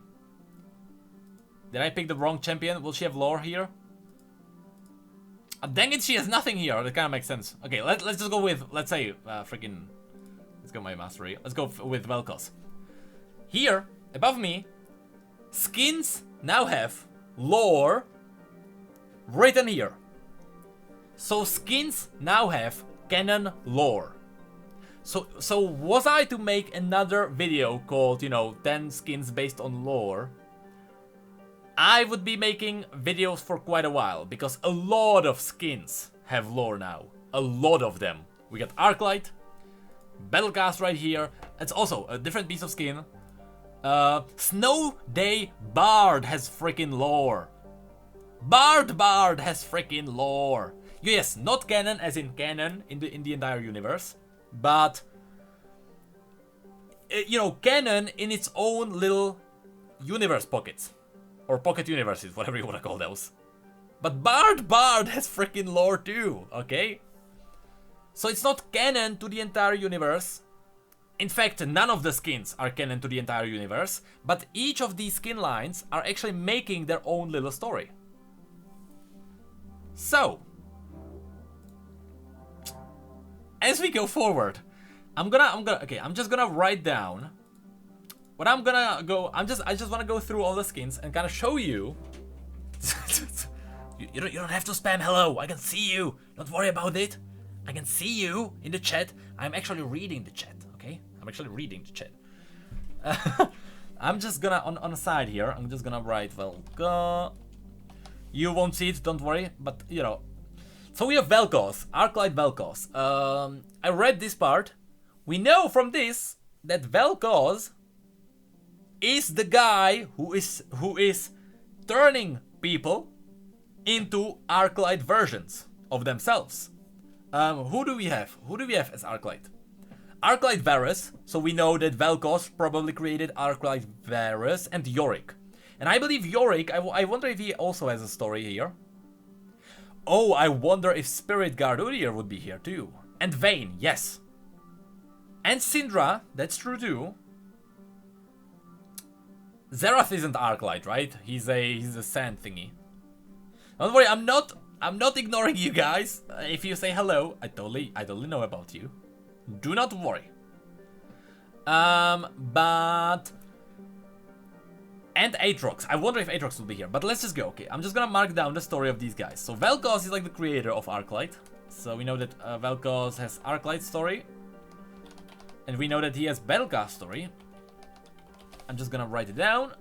Did I pick the wrong champion? Will she have lore here? Dang it, she has nothing here. That kind of makes sense. Okay, let's just go with, let's say, freaking. Let's go my mastery. Let's go with Vel'Koz. Here, above me, skins now have lore written here. So skins now have canon lore. So was I to make another video called, 10 skins based on lore, I would be making videos for quite a while because a lot of skins have lore now. A lot of them. We got Arclight, Battlecast right here. It's also a different piece of skin. Snow Day Bard has freaking lore. Bard has freaking lore. Yes, not canon as in canon in the entire universe, but canon in its own little universe pockets or pocket universes, whatever you want to call those. But Bard has freaking lore too, okay? So it's not canon to the entire universe. In fact, none of the skins are canon to the entire universe, but each of these skin lines are actually making their own little story. So, as we go forward, I'm just gonna write down what I'm gonna go. I just want to go through all the skins and kind of show you. you don't have to spam hello. I can see you. Don't worry about it. I can see you in the chat. I'm actually reading the chat. Okay, I'm actually reading the chat. I'm just gonna on the side here. I'm just gonna write Vel'Koz. You won't see it, don't worry, but So we have Vel'Koz, Arclight Vel'Koz. I read this part. We know from this that Vel'Koz is the guy who is turning people into Arclight versions of themselves. Who do we have? Who do we have as Arclight? Arclight Varus, so we know that Vel'Koz probably created Arclight Varus and Yorick. And I believe Yorick, I wonder if he also has a story here. Oh, I wonder if Spirit Guard Udyr would be here too. And Vayne, yes. And Syndra, that's true too. Xerath isn't Arclight, right? He's a sand thingy. Don't worry, I'm not ignoring you guys. If you say hello, I totally know about you. Do not worry. But and Aatrox. I wonder if Aatrox will be here, but let's just go. Okay, I'm just gonna mark down the story of these guys. So Vel'Koz is like the creator of Arclight. So we know that Vel'Koz has Arclight story, and we know that he has Battlecast story. I'm just gonna write it down.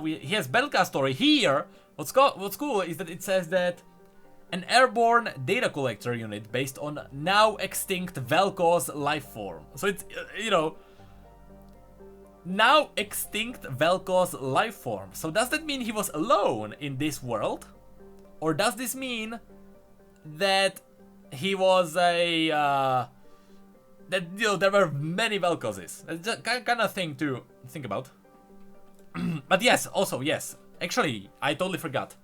He has Battlecast story here. What's cool is that it says that an airborne data collector unit based on now extinct Vel'Koz life form. So it's you know, now extinct Vel'Koz life form. So does that mean he was alone in this world, or does this mean that he was a that you know there were many Vel'Kozes? That's just kind of thing to think about. But yes, also yes. Actually, I totally forgot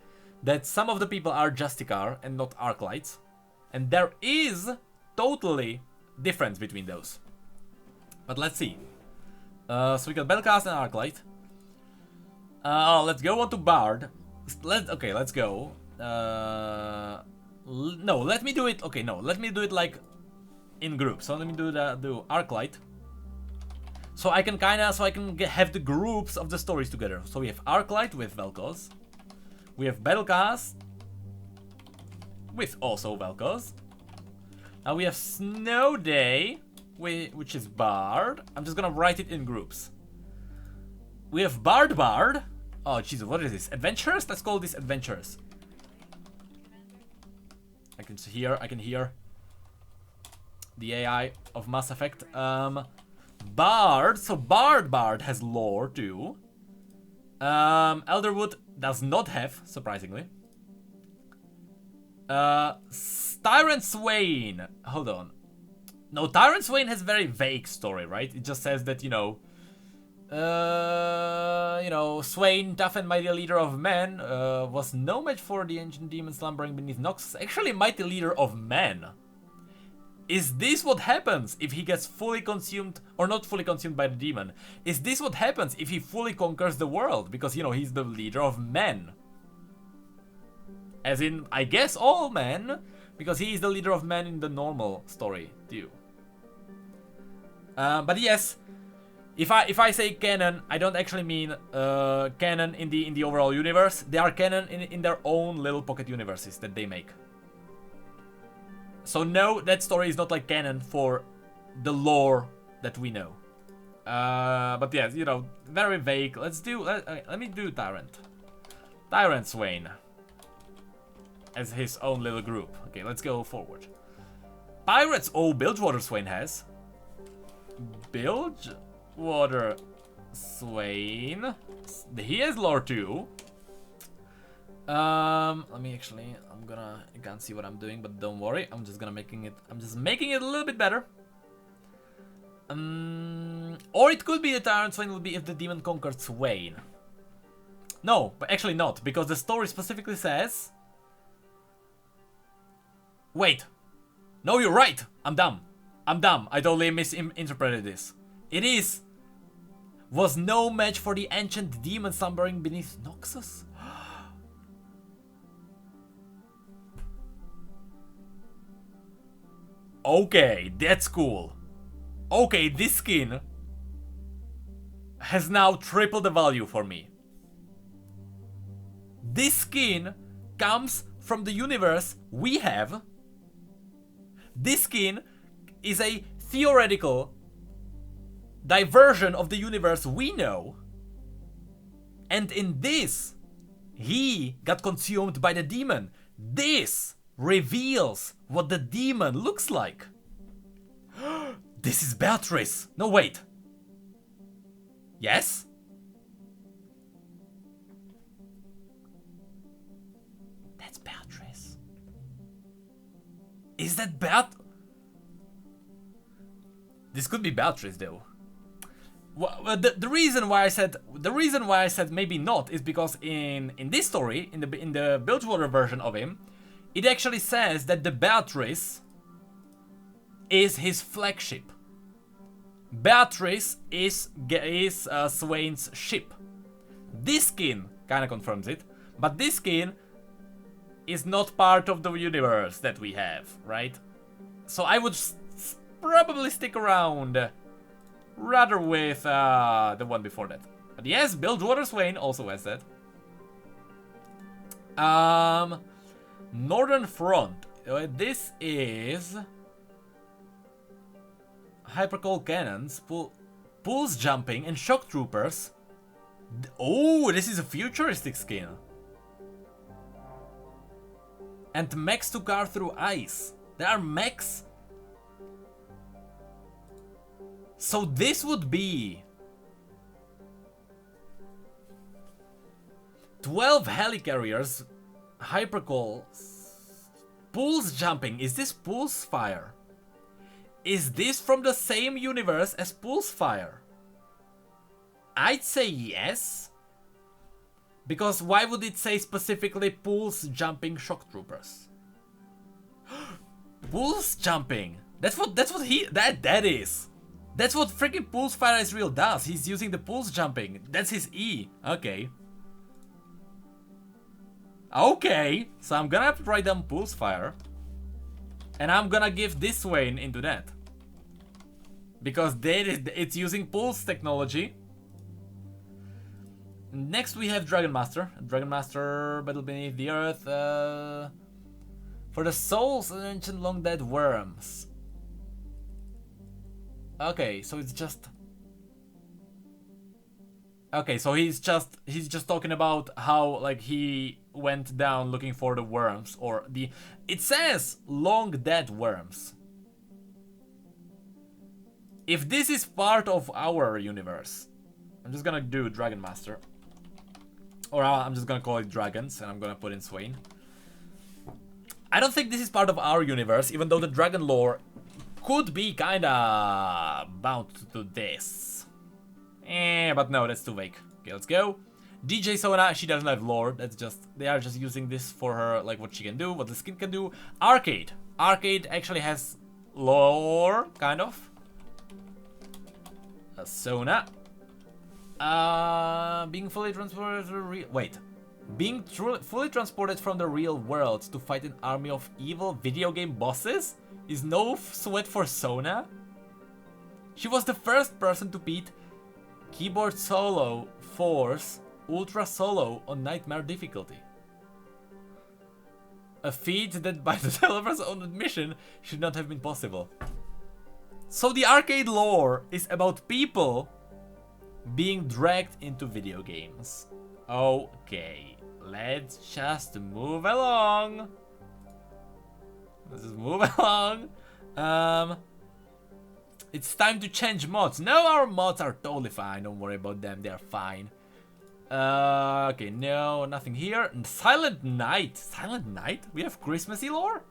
that some of the people are Justicar and not Arclights, and there is totally difference between those. But let's see. So we got Battlecast and Arclight. Let's go on to Bard. Let's go. No, let me do it. Okay, no, let me do it like in groups. So let me do Arclight. So I can have the groups of the stories together. So we have Arclight with Vel'Koz. We have Battlecast with also Vel'Koz. Now we have Snow Day, which is Bard. I'm just gonna write it in groups. We have Bard. Oh Jesus, what is this? Adventurers? Let's call this Adventurers. I can hear the AI of Mass Effect. Bard. So Bard has lore too. Elderwood does not have, surprisingly. Tyrant Swain. Hold on. No, Tyrant Swain has very vague story, right? It just says that, Swain, tough and mighty leader of men, was no match for the ancient demon slumbering beneath Noxus. Actually, mighty leader of men. Is this what happens if he gets fully consumed, or not fully consumed by the demon? Is this what happens if he fully conquers the world? Because, he's the leader of men. As in, I guess all men, because he is the leader of men in the normal story, too. But yes, if I say canon, I don't actually mean canon in the overall universe. They are canon in their own little pocket universes that they make. So no, that story is not like canon for the lore that we know. But yes, very vague. Let me do Tyrant Swain as his own little group. Okay, let's go forward. Pirates. Oh, Bilgewater Swain has. Bilgewater Swain. He has lore too. Let me actually. I can't see what I'm doing, but don't worry. I'm just making it a little bit better. Or it could be the Tyrant Swain will be if the demon conquered Swain. No, but actually not, because the story specifically says. Wait. No, you're right. I'm dumb. I totally misinterpreted this. It is. Was no match for the ancient demon slumbering beneath Noxus. Okay, that's cool. Okay, this skin has now tripled the value for me. This skin comes from the universe we have. This skin is a theoretical diversion of the universe we know. And in this, he got consumed by the demon. This reveals what the demon looks like. This is Beatrice. No, wait. Yes? That's Beatrice. Is that This could be Beatrice though. Well, the reason why I said maybe not is because in this story, in the Bilgewater version of him, it actually says that the Beatrice is his flagship. Beatrice is Swain's ship. This skin kind of confirms it, but this skin is not part of the universe that we have, right? So I would probably stick around rather with the one before that. But yes, Bilgewater Swain also has that. Northern Front. This is Hypercold Cannons, Pulse Jumping, and Shock Troopers. Oh, this is a futuristic skin. And mechs to car through ice. There are mechs. So this would be 12 helicarriers, Hypercold, Pulse Jumping. Is this Pulsefire? Is this from the same universe as Pulsefire? I'd say yes. Because why would it say specifically Pulse Jumping Shock Troopers? Pulse Jumping. That's what that is. That's what freaking Pulsefire Israel does. He's using the Pulse Jumping. That's his E. Okay. Okay. So I'm gonna have to write down Pulsefire. And I'm gonna give this Swain into that. Because it's using Pulse technology. Next we have Dragon Master. Dragon Master, Battle Beneath the Earth. For the souls of ancient long dead worms. Okay, so it's just... Okay, so he's just talking about how like he went down looking for the worms, or the... It says long dead worms. If this is part of our universe, I'm just gonna do Dragon Master. Or I'm just gonna call it Dragons, and I'm gonna put in Swain. I don't think this is part of our universe, even though the dragon lore could be kinda bound to this. But no, that's too vague. Okay, let's go. DJ Sona, she doesn't have lore. That's just, they are just using this for her, like what she can do, what the skin can do. Arcade. Arcade actually has lore, kind of. Sona. Being fully transported to the real... Wait. Being fully transported from the real world to fight an army of evil video game bosses is no sweat for Sona. She was the first person to beat Keyboard Solo Force Ultra Solo on Nightmare difficulty. A feat that by the developer's own admission should not have been possible. So the arcade lore is about people being dragged into video games. Okay, let's just move along. Let's just move along. It's time to change mods. No, our mods are totally fine. Don't worry about them. They're fine. Okay, no, nothing here. And Silent Night. Silent Night? We have Christmassy lore?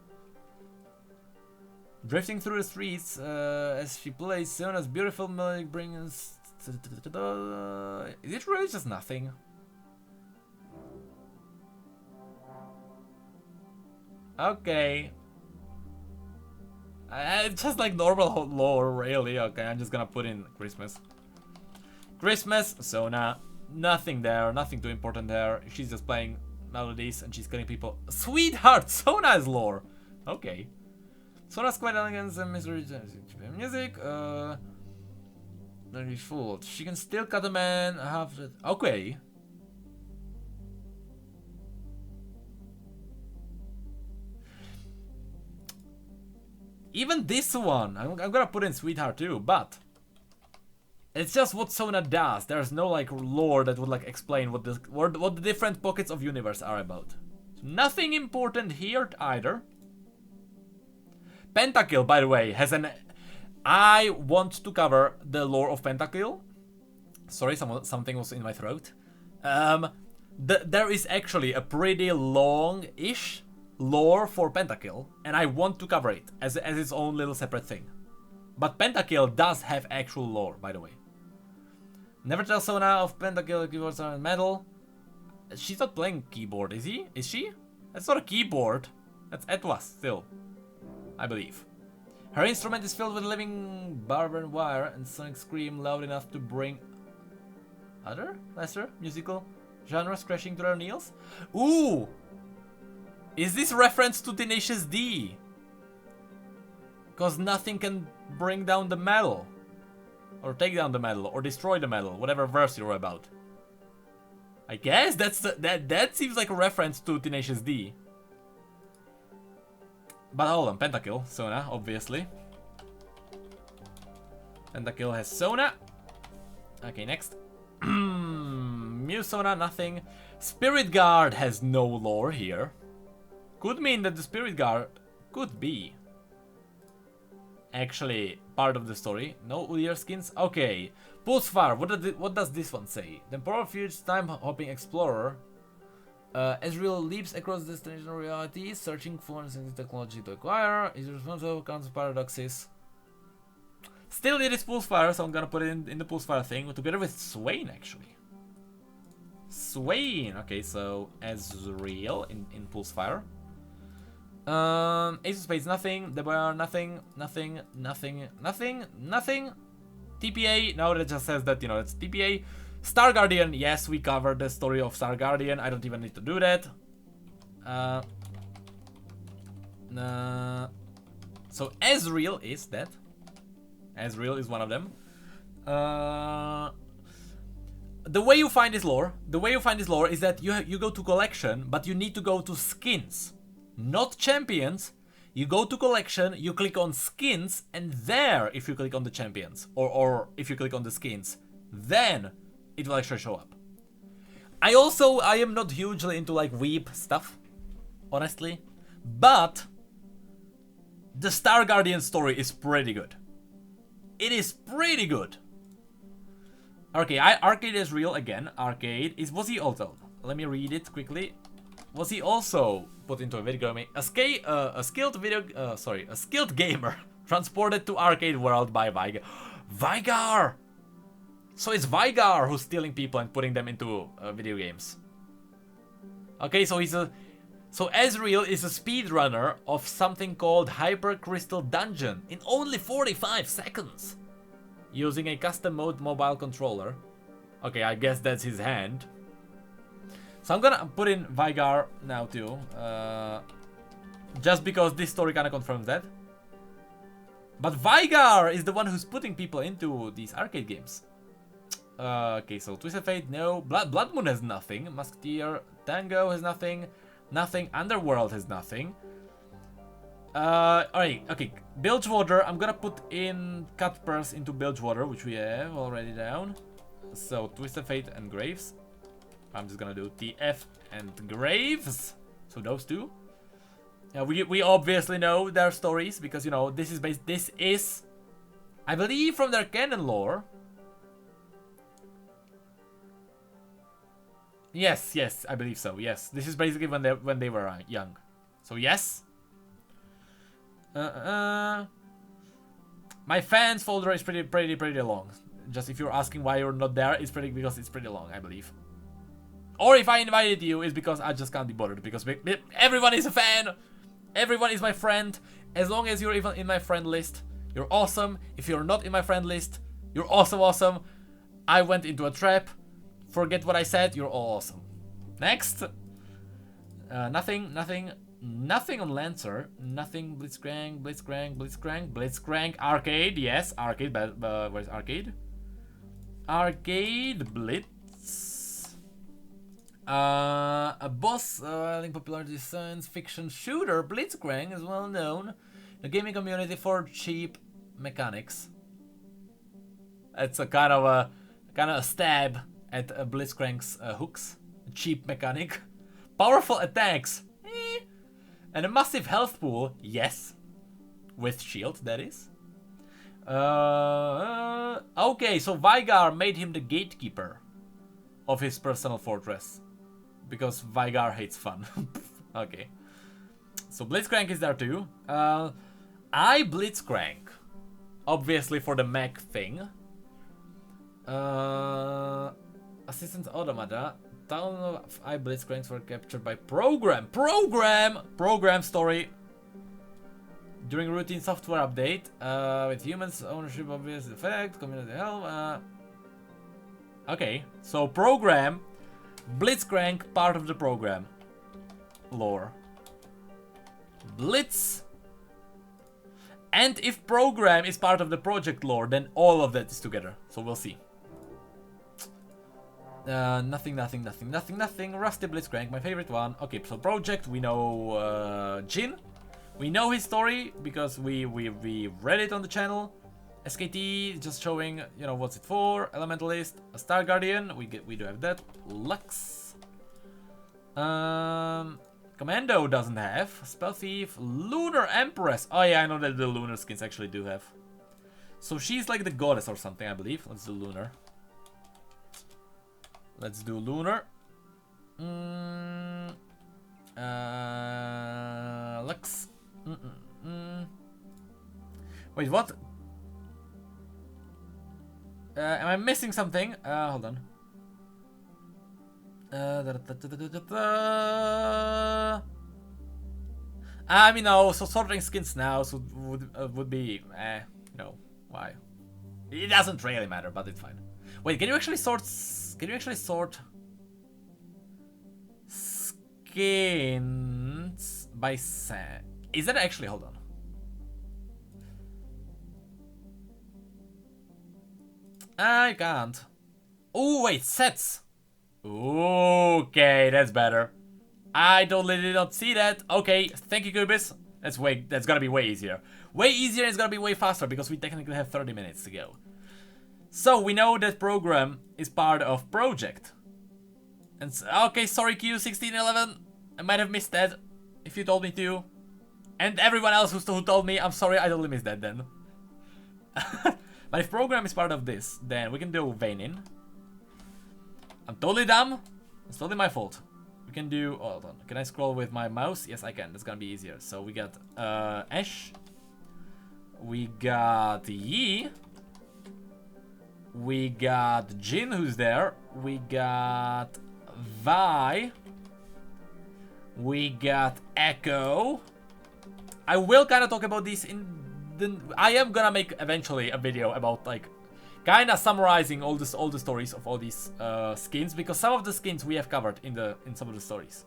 Drifting through the streets as she plays Sona's beautiful melodic brings. Is it really just nothing? Okay. It's just like normal lore, really. Okay, I'm just gonna put in Christmas. Christmas, Sona. Nothing there, nothing too important there. She's just playing melodies and she's killing people. Sweetheart, Sona's lore. Okay. Sona's quite elegant and mystery music. Don't be fooled. She can still cut a man half the... Okay. Even this one, I'm gonna put in Sweetheart too, but it's just what Sona does. There's no like lore that would like explain what the different pockets of universe are about. Nothing important here either. Pentakill, by the way, has an... I want to cover the lore of Pentakill. Sorry, something was in my throat. There is actually a pretty long-ish lore for Pentakill, and I want to cover it as its own little separate thing. But Pentakill does have actual lore, by the way. Never tell Sona of Pentakill keyboards are metal. She's not playing keyboard, is he? Is she? That's not a keyboard. That's Etwas still, I believe. Her instrument is filled with living barbed wire and sonic scream loud enough to bring Other? Lesser? Musical? Genres crashing to their knees? Ooh! Is this reference to Tenacious D? Because nothing can bring down the metal. Or take down the metal, or destroy the metal, whatever verse you're about. I guess that seems like a reference to Tenacious D. But hold on, Pentakill, Sona, obviously. Pentakill has Sona. Okay, next. Mew Sona, nothing. Spirit Guard has no lore here. Could mean that the Spirit Guard could be actually part of the story. No Udyr skins. Okay. Pulsefire, what does this one say? The Temporal Fuge time-hopping explorer. Ezreal leaps across destination realities, searching for sensitive technology to acquire. Is responsible for counter paradoxes. Still, it is Pulsefire, so I'm gonna put it in the Pulsefire thing together with Swain, actually. Swain. Okay, so Ezreal in Pulsefire. Ace of Spades, nothing. Debar, nothing. TPA, no, that just says that, you know, it's TPA. Star Guardian, yes, we covered the story of Star Guardian. I don't even need to do that. So Ezreal is that. Ezreal is one of them. The way you find this lore, is that you go to collection, but you need to go to skins, not champions. You go to collection, you click on skins, and there, if you click on the champions, or if you click on the skins, then it will actually show up. I am not hugely into like weeb stuff, honestly, but the Star Guardian story is pretty good. It is pretty good. Okay, Arcade is real again. Arcade was he also? Let me read it quickly. Was he also put into a video game? A skilled gamer transported to arcade world by Vigar. Vigar! So it's Vigar who's stealing people and putting them into video games. Okay, so Ezreal is a speedrunner of something called Hyper Crystal Dungeon in only 45 seconds. Using a custom mode mobile controller. Okay, I guess that's his hand. So I'm gonna put in Vigar now too. Just because this story kinda confirms that. But Vigar is the one who's putting people into these arcade games. Okay, so Twisted Fate, no. Blood Moon has nothing. Musketeer, Tango has nothing. Nothing. Underworld has nothing. Alright, okay. Bilgewater, I'm gonna put in Cutpurse into Bilgewater, which we have already down. So Twisted Fate and Graves. I'm just gonna do TF and Graves. So those two. We obviously know their stories because, you know, this is I believe from their canon lore. Yes, I believe so. Yes, this is basically when they were young. So yes. My fans folder is pretty long. Just if you're asking why you're not there, it's because it's pretty long, I believe. Or if I invited you, it's because I just can't be bothered. Because everyone is a fan. Everyone is my friend. As long as you're even in my friend list, you're awesome. If you're not in my friend list, you're also awesome. I went into a trap. Forget what I said. You're all awesome. Next. Nothing on Lancer. Nothing Blitzcrank. Arcade. Yes, Arcade. Where's Arcade? Arcade Blitz. A boss, link popularity science fiction shooter, Blitzcrank is well known in the gaming community for cheap mechanics. It's a kind of a stab at Blitzcrank's hooks. Cheap mechanic. Powerful attacks. And a massive health pool. Yes. With shield, that is. Okay, so Vigar made him the gatekeeper of his personal fortress. Because Vigar hates fun. Okay. So Blitzcrank is there too. I Blitzcrank. Obviously for the mech thing. Assistant Automata. Town of I Blitzcranks were captured by Program. Program story. During routine software update. With humans ownership obvious effect. Community help. Okay, so program, Blitzcrank, part of the program. Lore. Blitz. And if program is part of the project lore, then all of that is together. So we'll see. Nothing. Rusty Blitzcrank, my favorite one. Okay, so project, we know Jhin. We know his story because we read it on the channel. SKT just showing, you know, what's it for. Elementalist, a Star Guardian, we do have that. Lux. Commando doesn't have. Spell Thief, Lunar Empress. Oh yeah, I know that the Lunar skins actually do have. So she's like the goddess or something, I believe. Let's do Lunar. Let's do Lunar. Lux. Wait, what? Am I missing something? Hold on. I mean, no. So sorting skins now so would be, no. Why? It doesn't really matter, but it's fine. Wait, can you actually sort? Can you actually sort skins by Sam? Is that actually? Hold on. I can't. Oh wait, sets. Okay, that's better. I totally did not see that. Okay, thank you, Kubis. That's gonna be way easier. Way easier, and it's gonna be way faster because we technically have 30 minutes to go. So we know that program is part of project. And okay, sorry Q1611. I might have missed that if you told me to. And everyone else who told me, I'm sorry, I totally missed that then. But if program is part of this, then we can do Vainin. I'm totally dumb. It's totally my fault. We can do... Oh, hold on. Can I scroll with my mouse? Yes, I can. That's gonna be easier. So we got Ashe. We got Yi. We got Jhin, who's there. We got Vi. We got Echo. I will kind of talk about these in the... I am gonna make eventually a video about like kind of summarizing all the stories of all these skins, because some of the skins we have covered in some of the stories.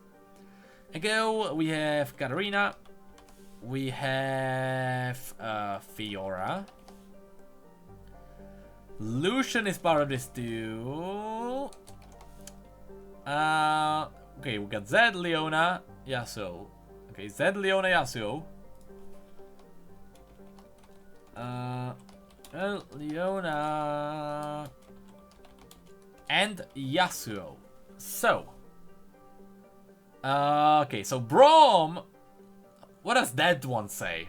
Echo, we have Katarina. We have Fiora. Lucian is part of this too. Okay, we got Zed, Leona, Yasuo. Okay, Zed, Leona, Yasuo. Leona and Yasuo. So, okay, so Braum. What does that one say?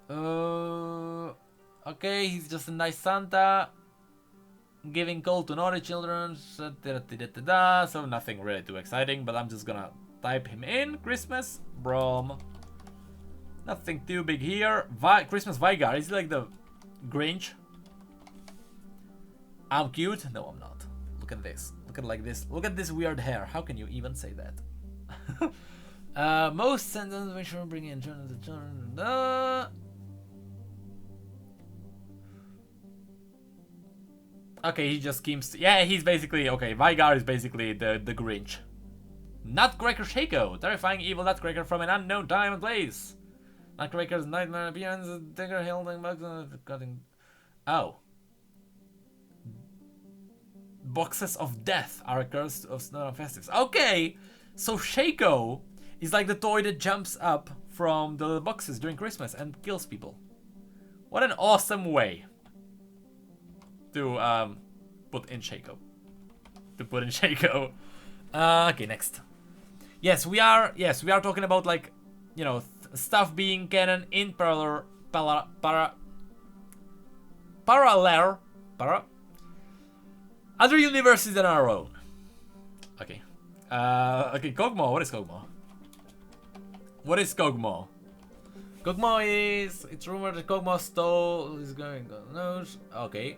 Okay, he's just a nice Santa, giving gold to naughty children. So nothing really too exciting, but I'm just gonna type him in. Christmas, Braum. Nothing too big here. Christmas Vigar, is he like the Grinch? I'm cute? No, I'm not. Look at this. Look at like this. Look at this weird hair. How can you even say that? Most sentences we should bring in turn. Okay, he just schemes. Yeah, he's basically okay. Vigar is basically the Grinch. Nutcracker Shaco, terrifying evil Nutcracker from an unknown time and place. Nutcracker's nightmare appearance, digger holding bugs, cutting. Oh. Boxes of death are a curse of snow festives. Okay, so Shaco is like the toy that jumps up from the boxes during Christmas and kills people. What an awesome way to put in Shaco. Okay, next. Yes, we are talking about like, you know, stuff being canon in parallel other universes than our own. Okay. Okay, Kog'Maw. What is Kog'Maw? What is Kog'Maw? Kog'Maw is... It's rumored that Kog'Maw stole... is going... No. Okay.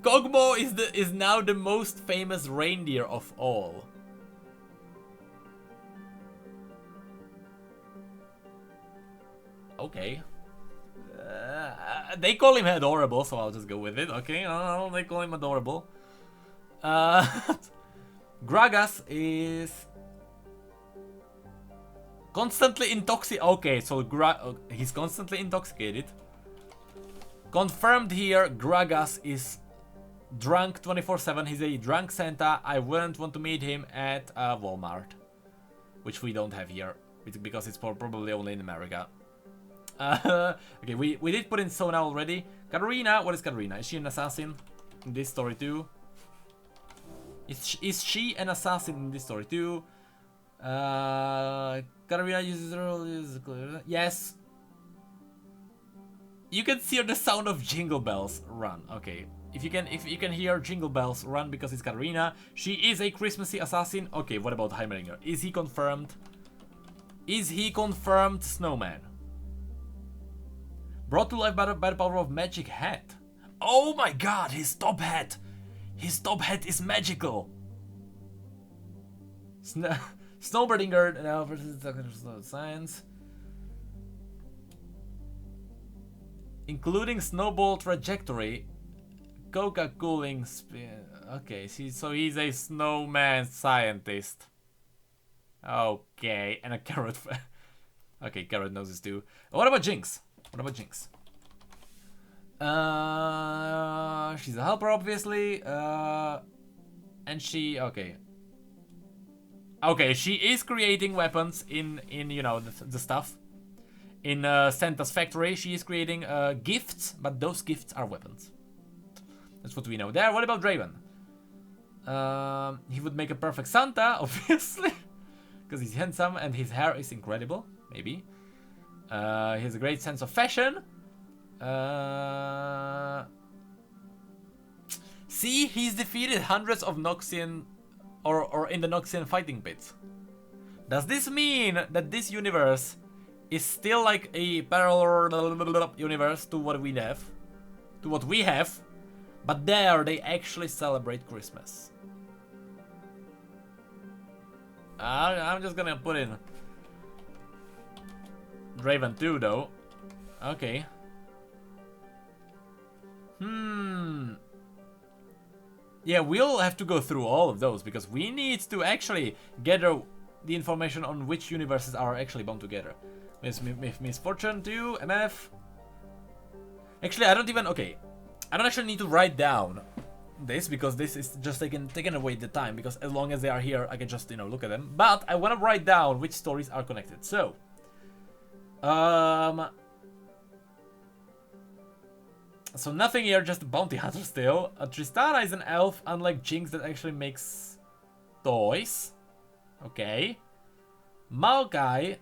Kog'Maw is now the most famous reindeer of all. Okay. They call him adorable, so I'll just go with it. Okay, they call him adorable. Gragas is constantly intoxicated. Okay, so he's constantly intoxicated. Confirmed here, Gragas is drunk 24/7. He's a drunk Santa. I wouldn't want to meet him at Walmart, which we don't have here because it's probably only in America. Okay, we did put in Sona already. Katarina, what is Katarina? Is she an assassin in this story too? Is she an assassin in this story too? Katarina uses her. Yes. You can hear the sound of jingle bells. Run. Okay. If you can hear jingle bells, run because it's Katarina. She is a Christmassy assassin. Okay, what about Heimerdinger? Is he confirmed? Is he confirmed snowman? Brought to life by the power of magic hat. Oh my god, his top hat! His top hat is magical! Snowbirdinger now versus science. Including snowball trajectory. Coca cooling spin. Okay, so he's a snowman scientist. Okay, and a carrot. Okay, carrot knows this too. What about Jinx? What about Jinx? She's a helper, obviously. And she, okay. Okay, she is creating weapons in you know the stuff. In Santa's factory, she is creating gifts, but those gifts are weapons. That's what we know there. What about Draven? He would make a perfect Santa, obviously, because he's handsome and his hair is incredible. Maybe. He has a great sense of fashion. See, he's defeated hundreds of Noxian or in the Noxian fighting pits. Does this mean that this universe is still like a parallel universe to what we have? To what we have, but there they actually celebrate Christmas. I'm just gonna put in Draven 2 though. Okay. Yeah, we'll have to go through all of those because we need to actually gather the information on which universes are actually bound together. Misfortune 2, MF. Actually, I don't even... Okay. I don't actually need to write down this because this is just taking away the time, because as long as they are here, I can just, you know, look at them. But I want to write down which stories are connected. So... So nothing here, just a bounty hunter still. Tristana is an elf, unlike Jinx that actually makes toys. Okay. Maokai,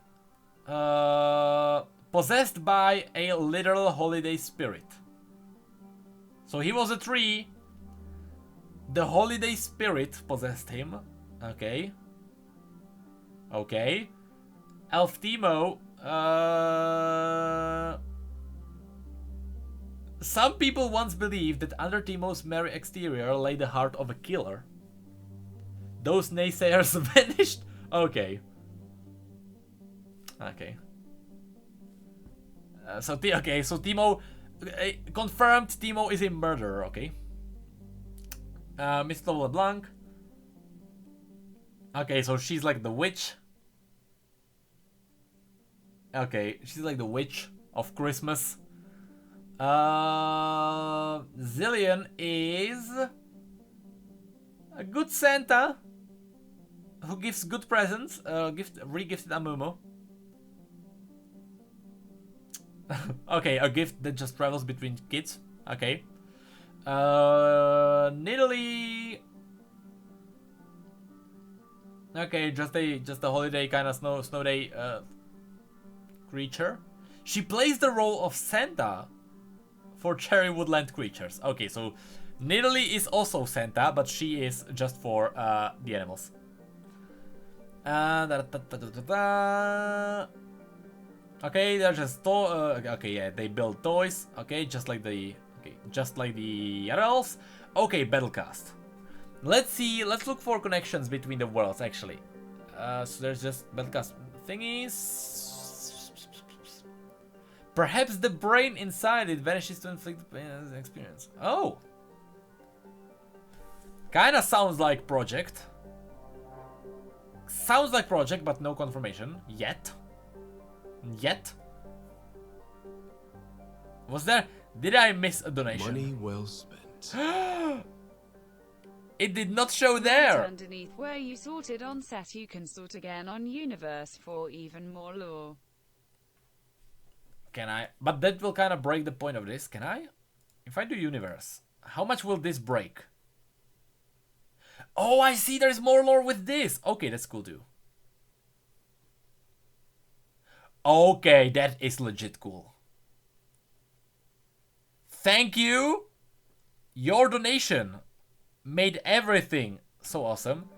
possessed by a literal holiday spirit. So he was a tree. The holiday spirit possessed him. Okay. Okay. Elf Teemo, some people once believed that under Teemo's merry exterior lay the heart of a killer. Those naysayers vanished. Okay. Okay. So Teemo, confirmed Teemo is a murderer. Okay. Mr. LeBlanc. Okay, so she's like the witch. Okay, she's like the witch of Christmas. Zillion is a good Santa who gives good presents. Re-gifted Amumu. Okay, a gift that just travels between kids. Okay. Nidalee. Okay, just a holiday kind of snow day creature. She plays the role of Santa for cherry woodland creatures. Okay, so Nidalee is also Santa, but she is just for the animals. Okay, they're just okay, yeah, they build toys. Okay, just like the other elves. Okay, Battlecast. Let's look for connections between the worlds actually. So there's just Battlecast thingies. Perhaps the brain inside it vanishes to inflict the pain as an experience. Oh! Kinda sounds like Project. Sounds like Project, but no confirmation. Yet. Yet. Was there... Did I miss a donation? Money well spent. It did not show there! Underneath where you sorted on set, you can sort again on universe for even more lore. Can I? But that will kind of break the point of this. Can I? If I do universe, how much will this break? Oh, I see there's more lore with this. Okay, that's cool too. Okay, that is legit cool. Thank you. Your donation made everything so awesome.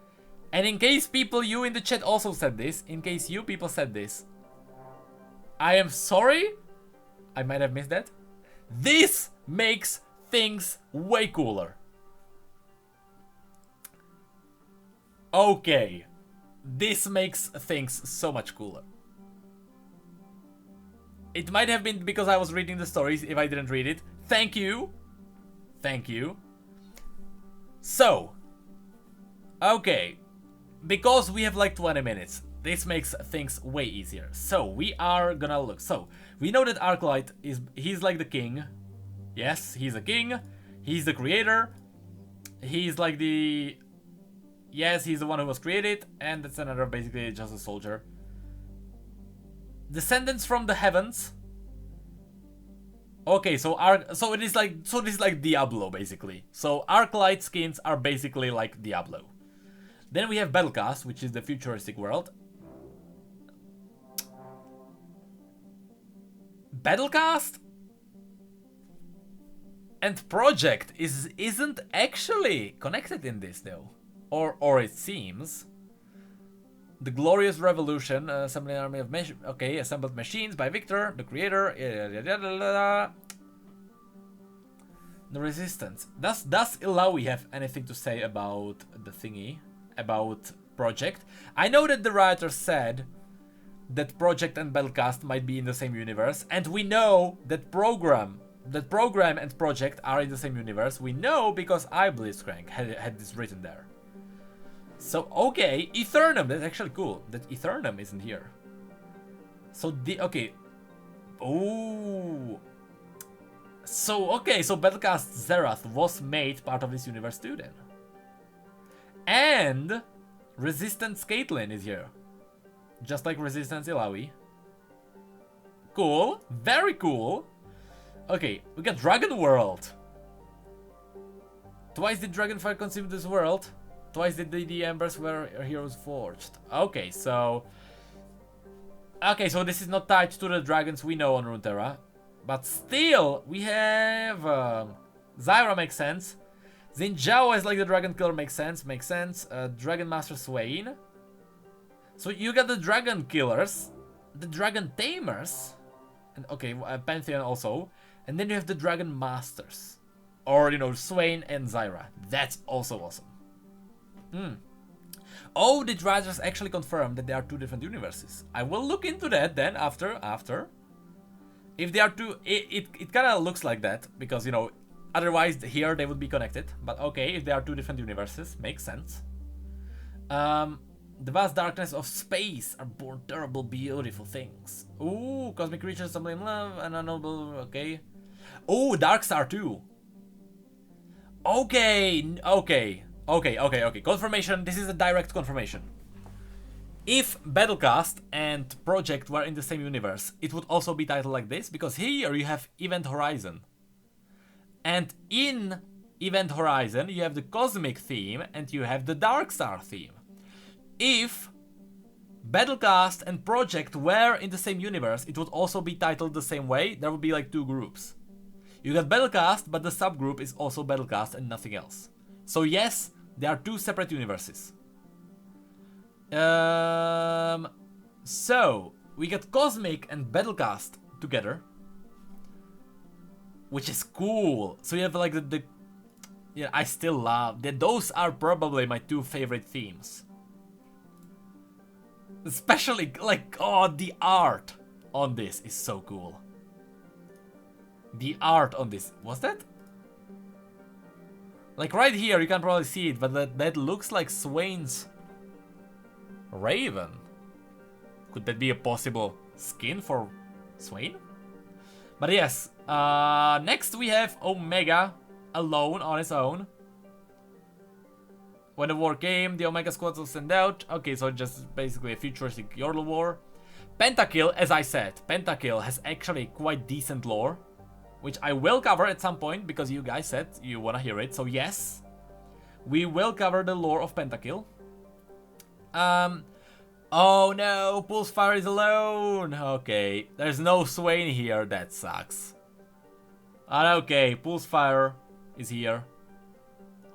And in case people, you in the chat also said this, in case you people said this, I am sorry. I might have missed that. This makes things way cooler. Okay. This makes things so much cooler. It might have been because I was reading the stories if I didn't read it. Thank you. Thank you. So. Okay. Because we have like 20 minutes. This makes things way easier. So we are gonna look. So we know that Arclight he's like the king. Yes, he's a king. He's the creator. He's like the... Yes, he's the one who was created. And that's another, basically just a soldier. Descendants from the heavens. Okay, so it is like this is like Diablo basically. So Arclight skins are basically like Diablo. Then we have Battlecast, which is the futuristic world. Battlecast and Project isn't actually connected in this though, or it seems. The Glorious Revolution, assembling an army of assembled machines by Victor, the creator. The Resistance. Does Ilawi have anything to say about the thingy, about Project? I know that the writer said that Project and Battlecast might be in the same universe, and we know that Program and Project are in the same universe. We know because iBlitzcrank had this written there. So okay, Aeternum, that's actually cool that Aeternum isn't here. So so Battlecast Zerath was made part of this universe too then. And Resistance Caitlyn is here. Just like Resistance Ilawi. Cool. Very cool. Okay, we got Dragon World. Twice did Dragonfire consume this world. Twice did the embers where heroes forged. Okay, so this is not tied to the dragons we know on Runeterra. But still, we have... Zyra makes sense. Xin Zhao as like the Dragon Killer makes sense. Dragon Master Swain. So you got the Dragon Killers. The Dragon Tamers. And okay, Pantheon also. And then you have the Dragon Masters. Or, you know, Swain and Zyra. That's also awesome. Oh, did writers actually confirm that there are two different universes? I will look into that then after. If they are two, it kind of looks like that because, you know, otherwise here they would be connected. But okay, if they are two different universes, makes sense. The vast darkness of space are born terrible, beautiful things. Ooh, cosmic creatures, sublime love, and unknowable. Okay. Oh, Darkstar too. Okay. Confirmation. This is a direct confirmation. If Battlecast and Project were in the same universe, it would also be titled like this, because here you have Event Horizon. And in Event Horizon, you have the Cosmic theme and you have the Darkstar theme. If Battlecast and Project were in the same universe, it would also be titled the same way. There would be like two groups. You got Battlecast, but the subgroup is also Battlecast and nothing else. So yes, there are two separate universes. So we get Cosmic and Battlecast together, which is cool. So you have like yeah, I still love that. Those are probably my two favorite themes. Especially like, oh, the art on this is so cool. The art on this, was that? Like right here, you can probably see it, but that looks like Swain's Raven. Could that be a possible skin for Swain? But yes, next we have Omega alone on his own. When the war came, the Omega squad was sent out. Okay, so just basically a futuristic Yordle war. Pentakill, as I said, Pentakill has actually quite decent lore, which I will cover at some point because you guys said you wanna hear it. So yes, we will cover the lore of Pentakill. Oh no, Pulsefire is alone. Okay, there's no Swain here. That sucks. Okay, Pulsefire is here.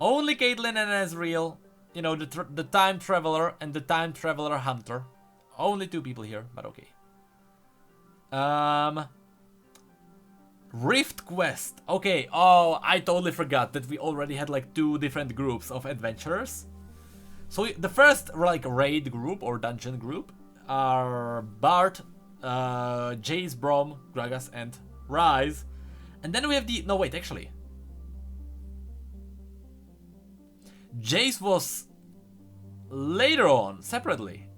Only Caitlyn and Ezreal. You know, the Time Traveler and the Time Traveler Hunter. Only 2 people here, but okay. Rift Quest. Okay, oh, I totally forgot that we already had like 2 different groups of adventurers. So the first like raid group or dungeon group are Bard, Jace, Braum, Gragas, and Ryze. And then we have the... No, wait, actually. Jace was later on, separately.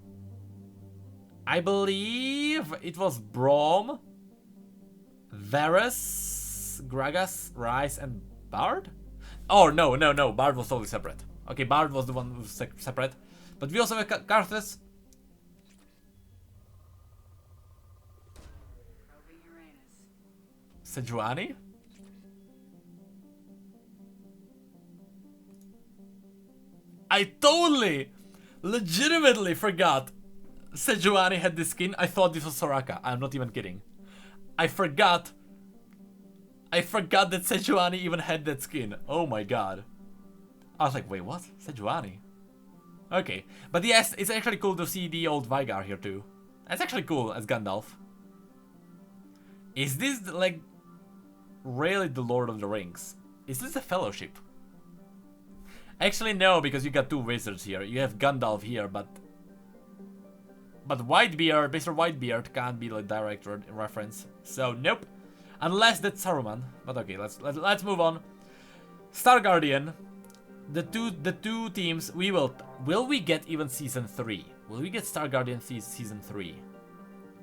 I believe it was Braum, Varus, Gragas, Ryze, and Bard? Oh, no, Bard was totally separate. Okay, Bard was the one who was separate. But we also have Karthus. Sejuani? I totally, legitimately forgot Sejuani had this skin. I thought this was Soraka. I'm not even kidding. I forgot that Sejuani even had that skin. Oh my god. I was like, wait, what? Sejuani? Okay. But yes, it's actually cool to see the old Veigar here too. That's actually cool as Gandalf. Is this like really the Lord of the Rings? Is this a fellowship? Actually no, because you got 2 wizards here. You have Gandalf here, but Whitebeard, Mr. Whitebeard can't be like direct reference. So nope. Unless that's Saruman. But okay, let's move on. Star Guardian. The two teams will we get even season 3? Will we get Star Guardian season 3?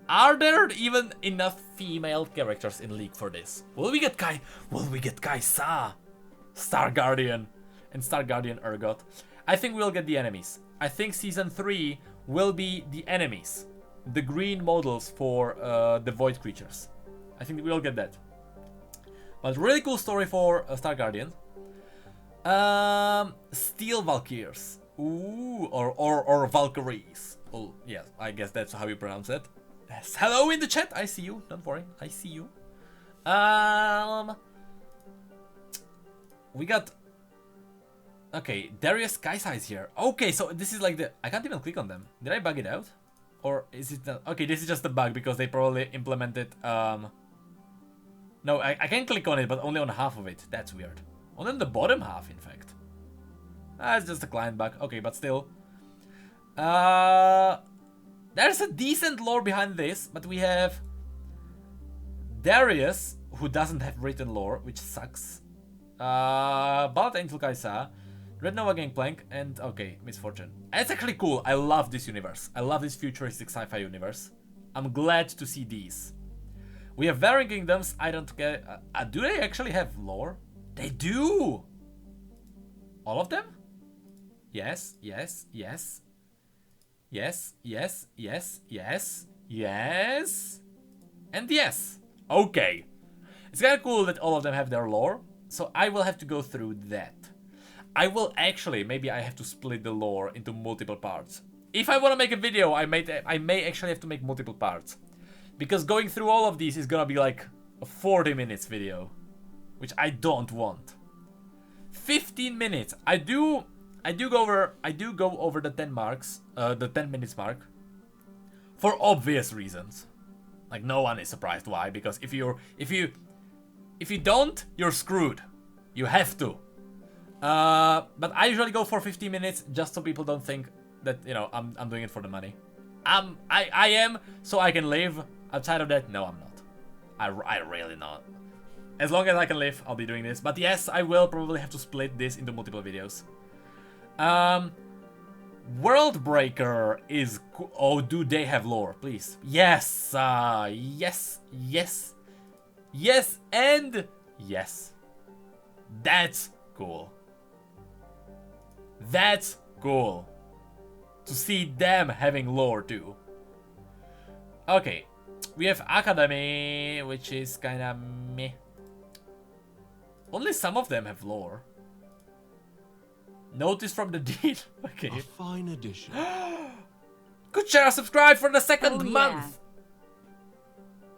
Are there even enough female characters in League for this? Will we get Kaisa, Star Guardian, and Star Guardian Urgot? I think we'll get the enemies. I think season 3 will be the enemies, the green models for the void creatures. I think we'll get that. But really cool story for Star Guardian. Steel Valkyries. Ooh, or Valkyries. Oh, yes, I guess that's how you pronounce it. Yes. Hello in the chat. I see you. Don't worry, I see you. We got. Okay, Darius Kaisa is here. Okay, so this is like the. I can't even click on them. Did I bug it out? Or is it not? Okay, this is just a bug because they probably implemented. No, I can click on it, but only on half of it. That's weird. Only on the bottom half, in fact. It's just a client bug. Okay, but still. There's a decent lore behind this, but we have Darius, who doesn't have written lore, which sucks. Ballad Angel Kaisa, Red Nova Gangplank, and okay, Misfortune. It's actually cool. I love this universe. I love this futuristic sci-fi universe. I'm glad to see these. We have Varying Kingdoms. I don't care. Do they actually have lore? They do! All of them? Yes, yes, yes. Yes, yes, yes, yes, yes. And yes. Okay. It's kind of cool that all of them have their lore. So I will have to go through that. I will actually, maybe I have to split the lore into multiple parts. If I want to make a video, I may actually have to make multiple parts. Because going through all of these is gonna be like a 40 minutes video. Which I don't want. 15 minutes. I do go over the 10 marks, the 10 minutes mark. For obvious reasons. Like no one is surprised why, because if you don't, you're screwed. You have to. But I usually go for 15 minutes just so people don't think that, you know, I'm doing it for the money. I am so I can live. Outside of that, no, I'm not. I really not. As long as I can live, I'll be doing this. But yes, I will probably have to split this into multiple videos. Worldbreaker is... Oh, do they have lore? Please. Yes. Yes. Yes. Yes and yes. That's cool. That's cool. To see them having lore too. Okay. We have Academy, which is kinda meh. Only some of them have lore. Notice from the deal. Okay. A fine addition. Good share, subscribe for the second Oh, month. yeah.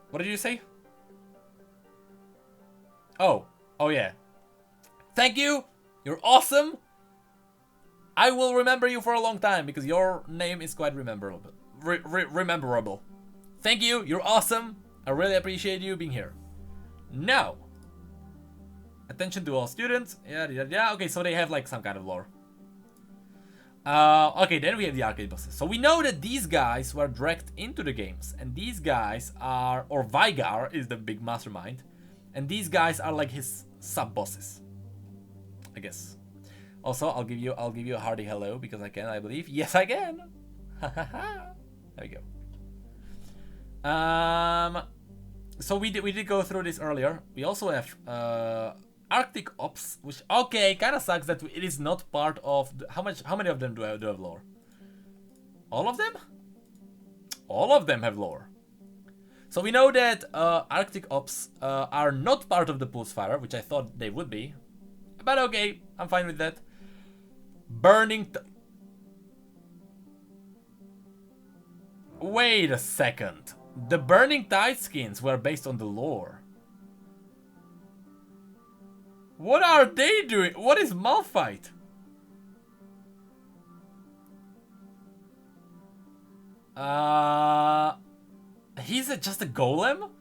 What did you say? Oh. Oh yeah. Thank you. You're awesome. I will remember you for a long time because your name is quite rememberable. Rememberable. Thank you. You're awesome. I really appreciate you being here. Now. Attention to all students. Yeah. Okay, so they have like some kind of lore. Okay, then we have the arcade bosses. So we know that these guys were dragged into the games, and these guys are, or Vigar is the big mastermind, and these guys are like his sub bosses, I guess. Also, I'll give you a hearty hello because I can, I believe. Yes, I can. There we go. So we did go through this earlier. We also have Arctic Ops, which okay, kind of sucks that it is not part of the, how many of them do have lore? All of them? All of them have lore. So we know that Arctic Ops are not part of the Pulsefire, which I thought they would be. But okay, I'm fine with that. Wait a second. The Burning Tide skins were based on the lore. What are they doing? What is Malphite? He's just a golem?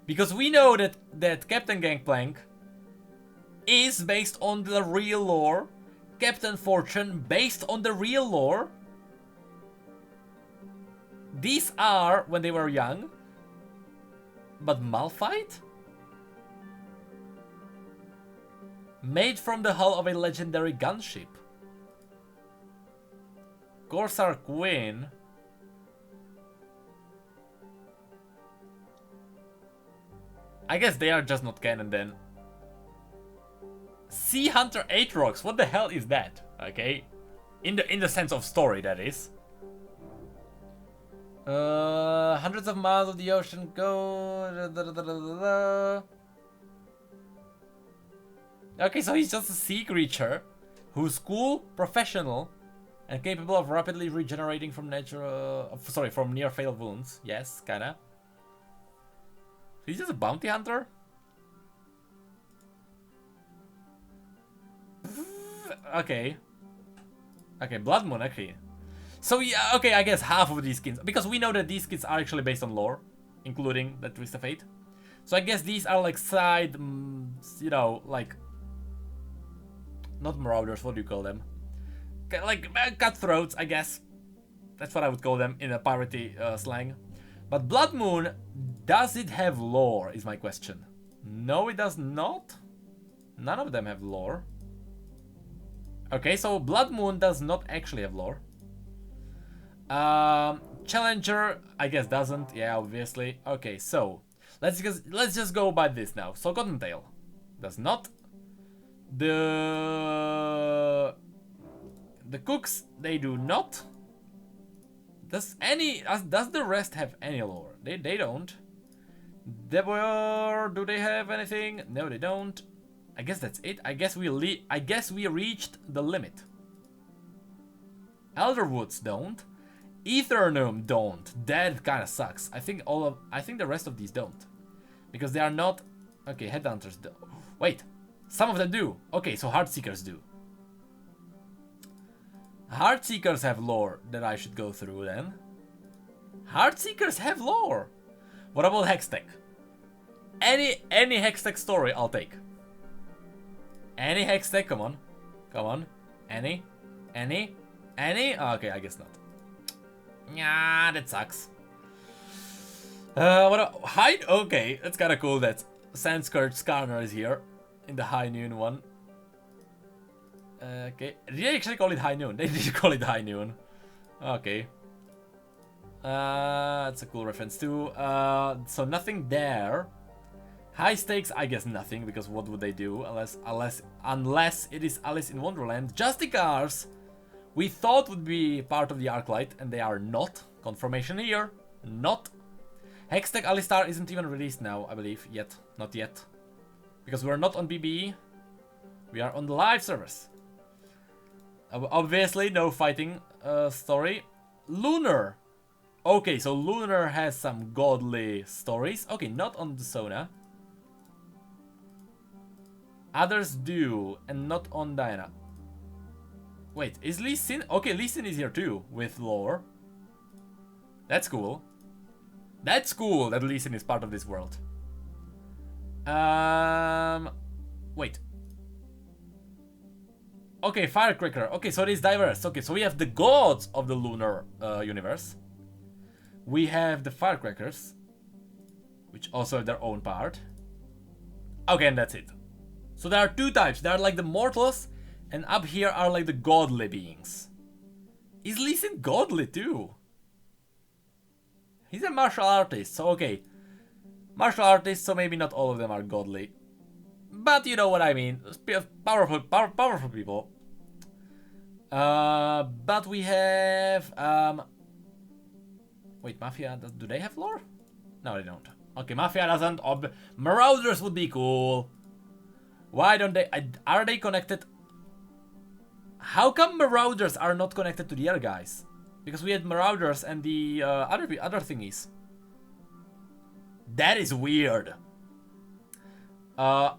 Because we know that Captain Gangplank is based on the real lore. Captain Fortune based on the real lore. These are when they were young. But Malphite? Made from the hull of a legendary gunship. Corsair Queen. I guess they are just not canon then. Sea Hunter Aatrox, what the hell is that? Okay, in the sense of story, that is. Hundreds of miles of the ocean go. Okay, so he's just a sea creature who's cool, professional, and capable of rapidly regenerating from from near fatal wounds. Yes, kinda. He's just a bounty hunter. Okay. Okay, Blood Moon, actually. So yeah, okay, I guess half of these skins, because we know that these skins are actually based on lore, including the Twist of Fate. So I guess these are like side, you know, like, not marauders, what do you call them? Like cutthroats, I guess. That's what I would call them in a piratey slang. But Blood Moon, does it have lore, is my question. No, it does not. None of them have lore. Okay, so Blood Moon does not actually have lore. Challenger, I guess doesn't. Yeah, obviously. Okay, so let's just go by this now. So Cottontail does not. The cooks, they do not. Does the rest have any lore? They don't. Deboer, do they have anything? No, they don't. I guess that's it. I guess we reached the limit. Elderwoods don't. Aeternum don't. That kind of sucks. I think the rest of these don't, because they are not. Okay, Headhunters do. Wait, some of them do. Okay, so Heartseekers do. Heartseekers have lore that I should go through then. Heartseekers have lore. What about Hextech? Any Hextech story I'll take. Any Hextech, come on. Come on. Any? Okay, I guess not. Yeah, that sucks. High? Okay, that's kind of cool that Sandscourge Skarner is here in the High Noon one. Okay, did they actually call it High Noon? They did call it High Noon. Okay. That's a cool reference too. So nothing there. High stakes, I guess nothing, because what would they do unless it is Alice in Wonderland? Justicars we thought would be part of the Arclight, and they are not. Confirmation here, not. Hextech Alistar isn't even released now, I believe, yet. Not yet. Because we're not on BBE. We are on the live servers. Obviously, no fighting story. Lunar. Okay, so Lunar has some godly stories. Okay, not on the Sona. Others do, and not on Diana. Wait, is Lee Sin? Okay, Lee Sin is here too, with lore. That's cool. That's cool that Lee Sin is part of this world. Wait. Okay, Firecracker. Okay, so it is diverse. Okay, so we have the gods of the Lunar universe. We have the Firecrackers, which also have their own part. Okay, and that's it. So there are two types. There are like the mortals, and up here are like the godly beings. Is Lee Sin godly too? He's a martial artist, so okay. Martial artists, so maybe not all of them are godly. But you know what I mean. Powerful people. But we have... Wait, Mafia, do they have lore? No, they don't. Okay, Mafia doesn't. Marauders would be cool. Why don't they... Are they connected? How come Marauders are not connected to the other guys? Because we had Marauders and the other thingies. That is weird. I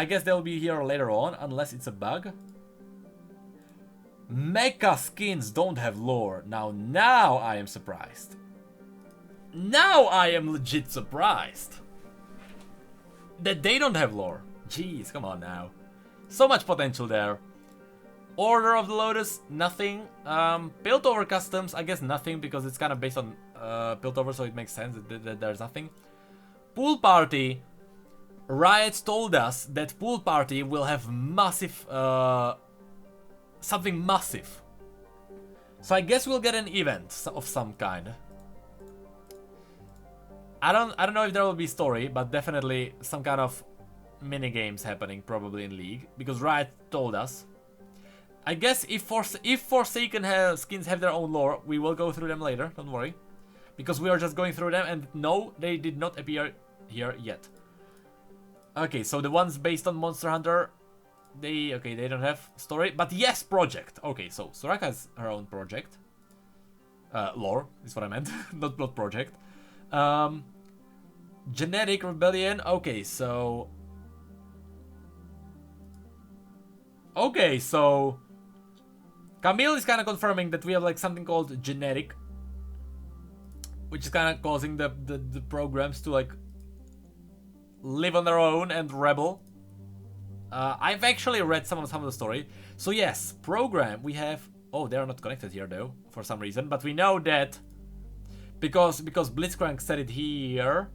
guess they'll be here later on, unless it's a bug. Mecha skins don't have lore. Now I am surprised. Now I am legit surprised. That they don't have lore. Jeez, come on now. So much potential there. Order of the Lotus, nothing. Piltover customs, I guess nothing, because it's kind of based on Piltover, so it makes sense that there's nothing. Pool Party. Riot told us that Pool Party will have massive, something massive. So I guess we'll get an event of some kind. I don't know if there will be story, but definitely some kind of mini games happening, probably in League, because Riot told us. I guess if Forsaken skins have their own lore, we will go through them later. Don't worry, because we are just going through them, and no, they did not appear here yet. Okay, so the ones based on Monster Hunter, they don't have story, but yes, project. Okay, so Soraka has her own project. Lore is what I meant, not project. Genetic Rebellion. Okay, so Camille is kind of confirming that we have like something called genetic, which is kind of causing the programs to like live on their own and rebel. I've actually read some of the story. So yes, program we have. Oh, they are not connected here though for some reason, but we know that because Blitzcrank said it here.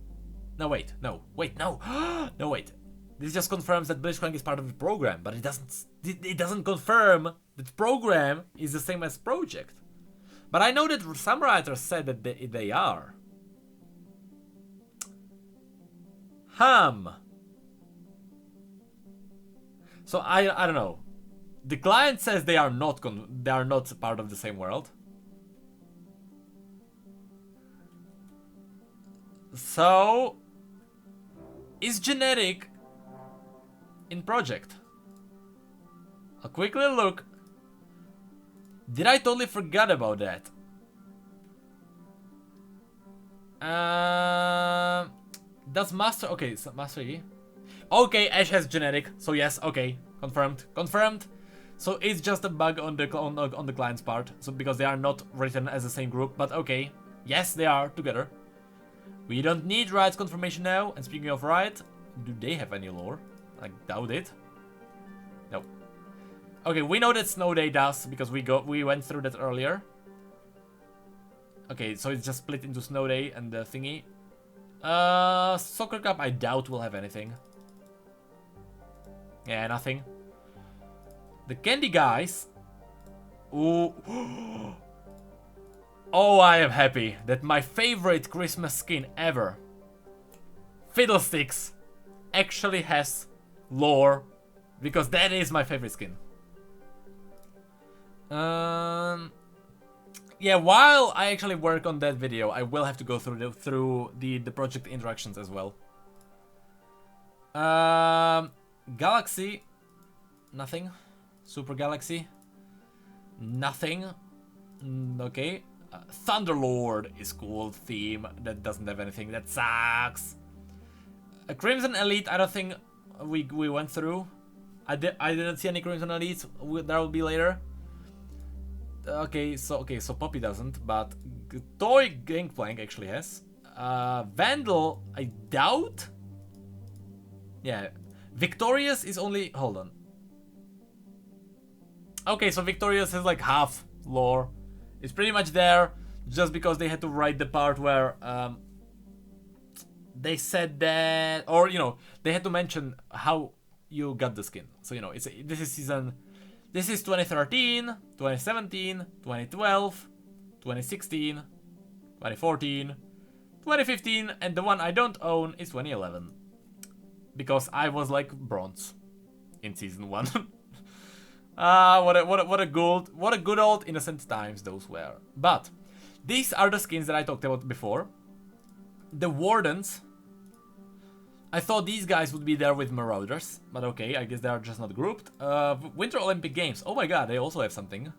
No wait. No wait. This just confirms that Blitzcrank is part of the program, but it doesn't confirm that program is the same as project. But I know that some writers said that they are. So I don't know. The client says they are not part of the same world. So is genetic in project? I'll quickly look. Did I totally forget about that? Does Master... Okay, so Master E. Okay, Ash has genetic. So yes, okay. Confirmed. So it's just a bug on the client's part. So because they are not written as the same group. But okay. Yes, they are together. We don't need Riot's confirmation now. And speaking of Riot, do they have any lore? I doubt it. No. Okay, we know that Snow Day does because we went through that earlier. Okay, so it's just split into Snow Day and the thingy. Soccer Cup, I doubt we'll have anything. Yeah, nothing. The candy guys. Ooh. Oh, I am happy that my favorite Christmas skin ever, Fiddlesticks, actually has lore, because that is my favorite skin. Yeah, while I actually work on that video, I will have to go through the project interactions as well. Galaxy, nothing. Super Galaxy, nothing. Okay. Thunderlord is cool theme. That doesn't have anything. That sucks. A Crimson Elite, I don't think we went through. I didn't see any Crimson Elites. That will be later. Okay, so Poppy doesn't, but Toy Gangplank actually has. Vandal, I doubt. Yeah, Victorious is only, hold on. Okay, so Victorious has like half lore. It's pretty much there, just because they had to write the part where they said that, or you know, they had to mention how you got the skin. So you know, this is 2013, 2017, 2012, 2016, 2014, 2015, and the one I don't own is 2011. Because I was like bronze in season 1. What a good old innocent times those were. But these are the skins that I talked about before. The Wardens. I thought these guys would be there with Marauders, but okay, I guess they are just not grouped. Winter Olympic Games. Oh my god, they also have something.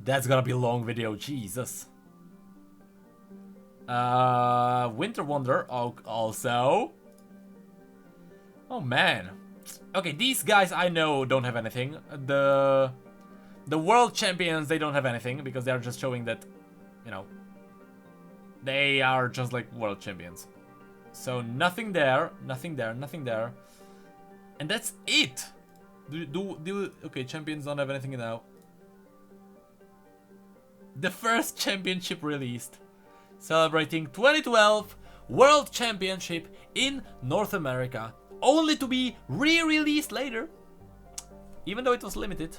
That's gonna be a long video, Jesus. Winter Wonder also. Oh man. Okay, these guys I know don't have anything. The World Champions, they don't have anything because they're just showing that, you know, they are just like World Champions. So nothing there, nothing there, nothing there. And that's it. Okay, champions don't have anything now. The first championship released. Celebrating 2012 World Championship in North America. Only to be re-released later. Even though it was limited.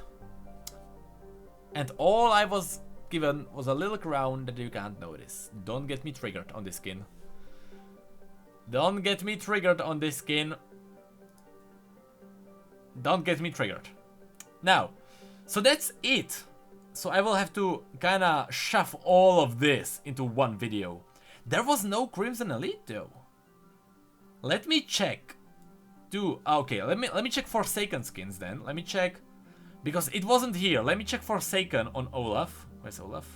And all I was given was a little crown that you can't notice. Don't get me triggered on this skin. Don't get me triggered on this skin. Don't get me triggered. Now, so that's it. So I will have to kinda shove all of this into one video. There was no Crimson Elite though. Let me check. Okay, let me check Forsaken skins then. Let me check. Because it wasn't here. Let me check Forsaken on Olaf. Where's Olaf?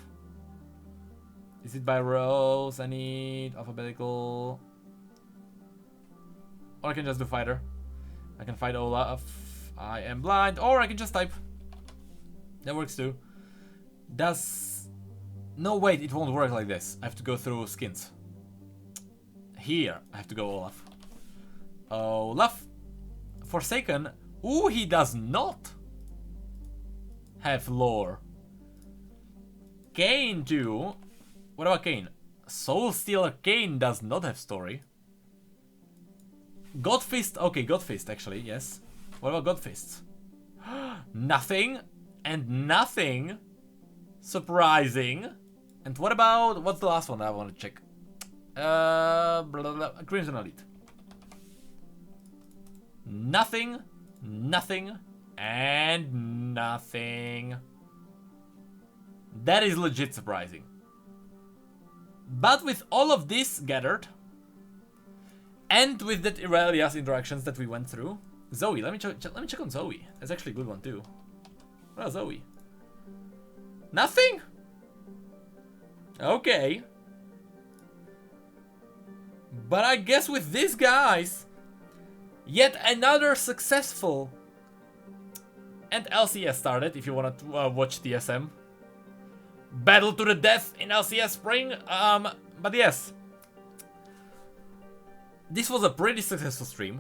Is it by rows? I need alphabetical. Or I can just do fighter. I can fight Olaf. I am blind. Or I can just type. That works too. No, wait, it won't work like this. I have to go through skins. Here, I have to go Olaf. Olaf. Forsaken. Ooh, he does not have lore. Kayn too. What about Kayn? Soulstealer Kayn does not have story. Godfist, okay, Godfist actually, yes. What about Godfists? Nothing and nothing. Surprising. And what about, what's the last one I want to check? Crimson Elite. Nothing, nothing, and nothing. That is legit surprising. But with all of this gathered, and with that Irelia's interactions that we went through, Zoe, let me check on Zoe. That's actually a good one too. What about Zoe? Nothing? Okay. But I guess with these guys, yet another successful. And LCS started, if you want to watch TSM. Battle to the death in LCS Spring. But yes. This was a pretty successful stream.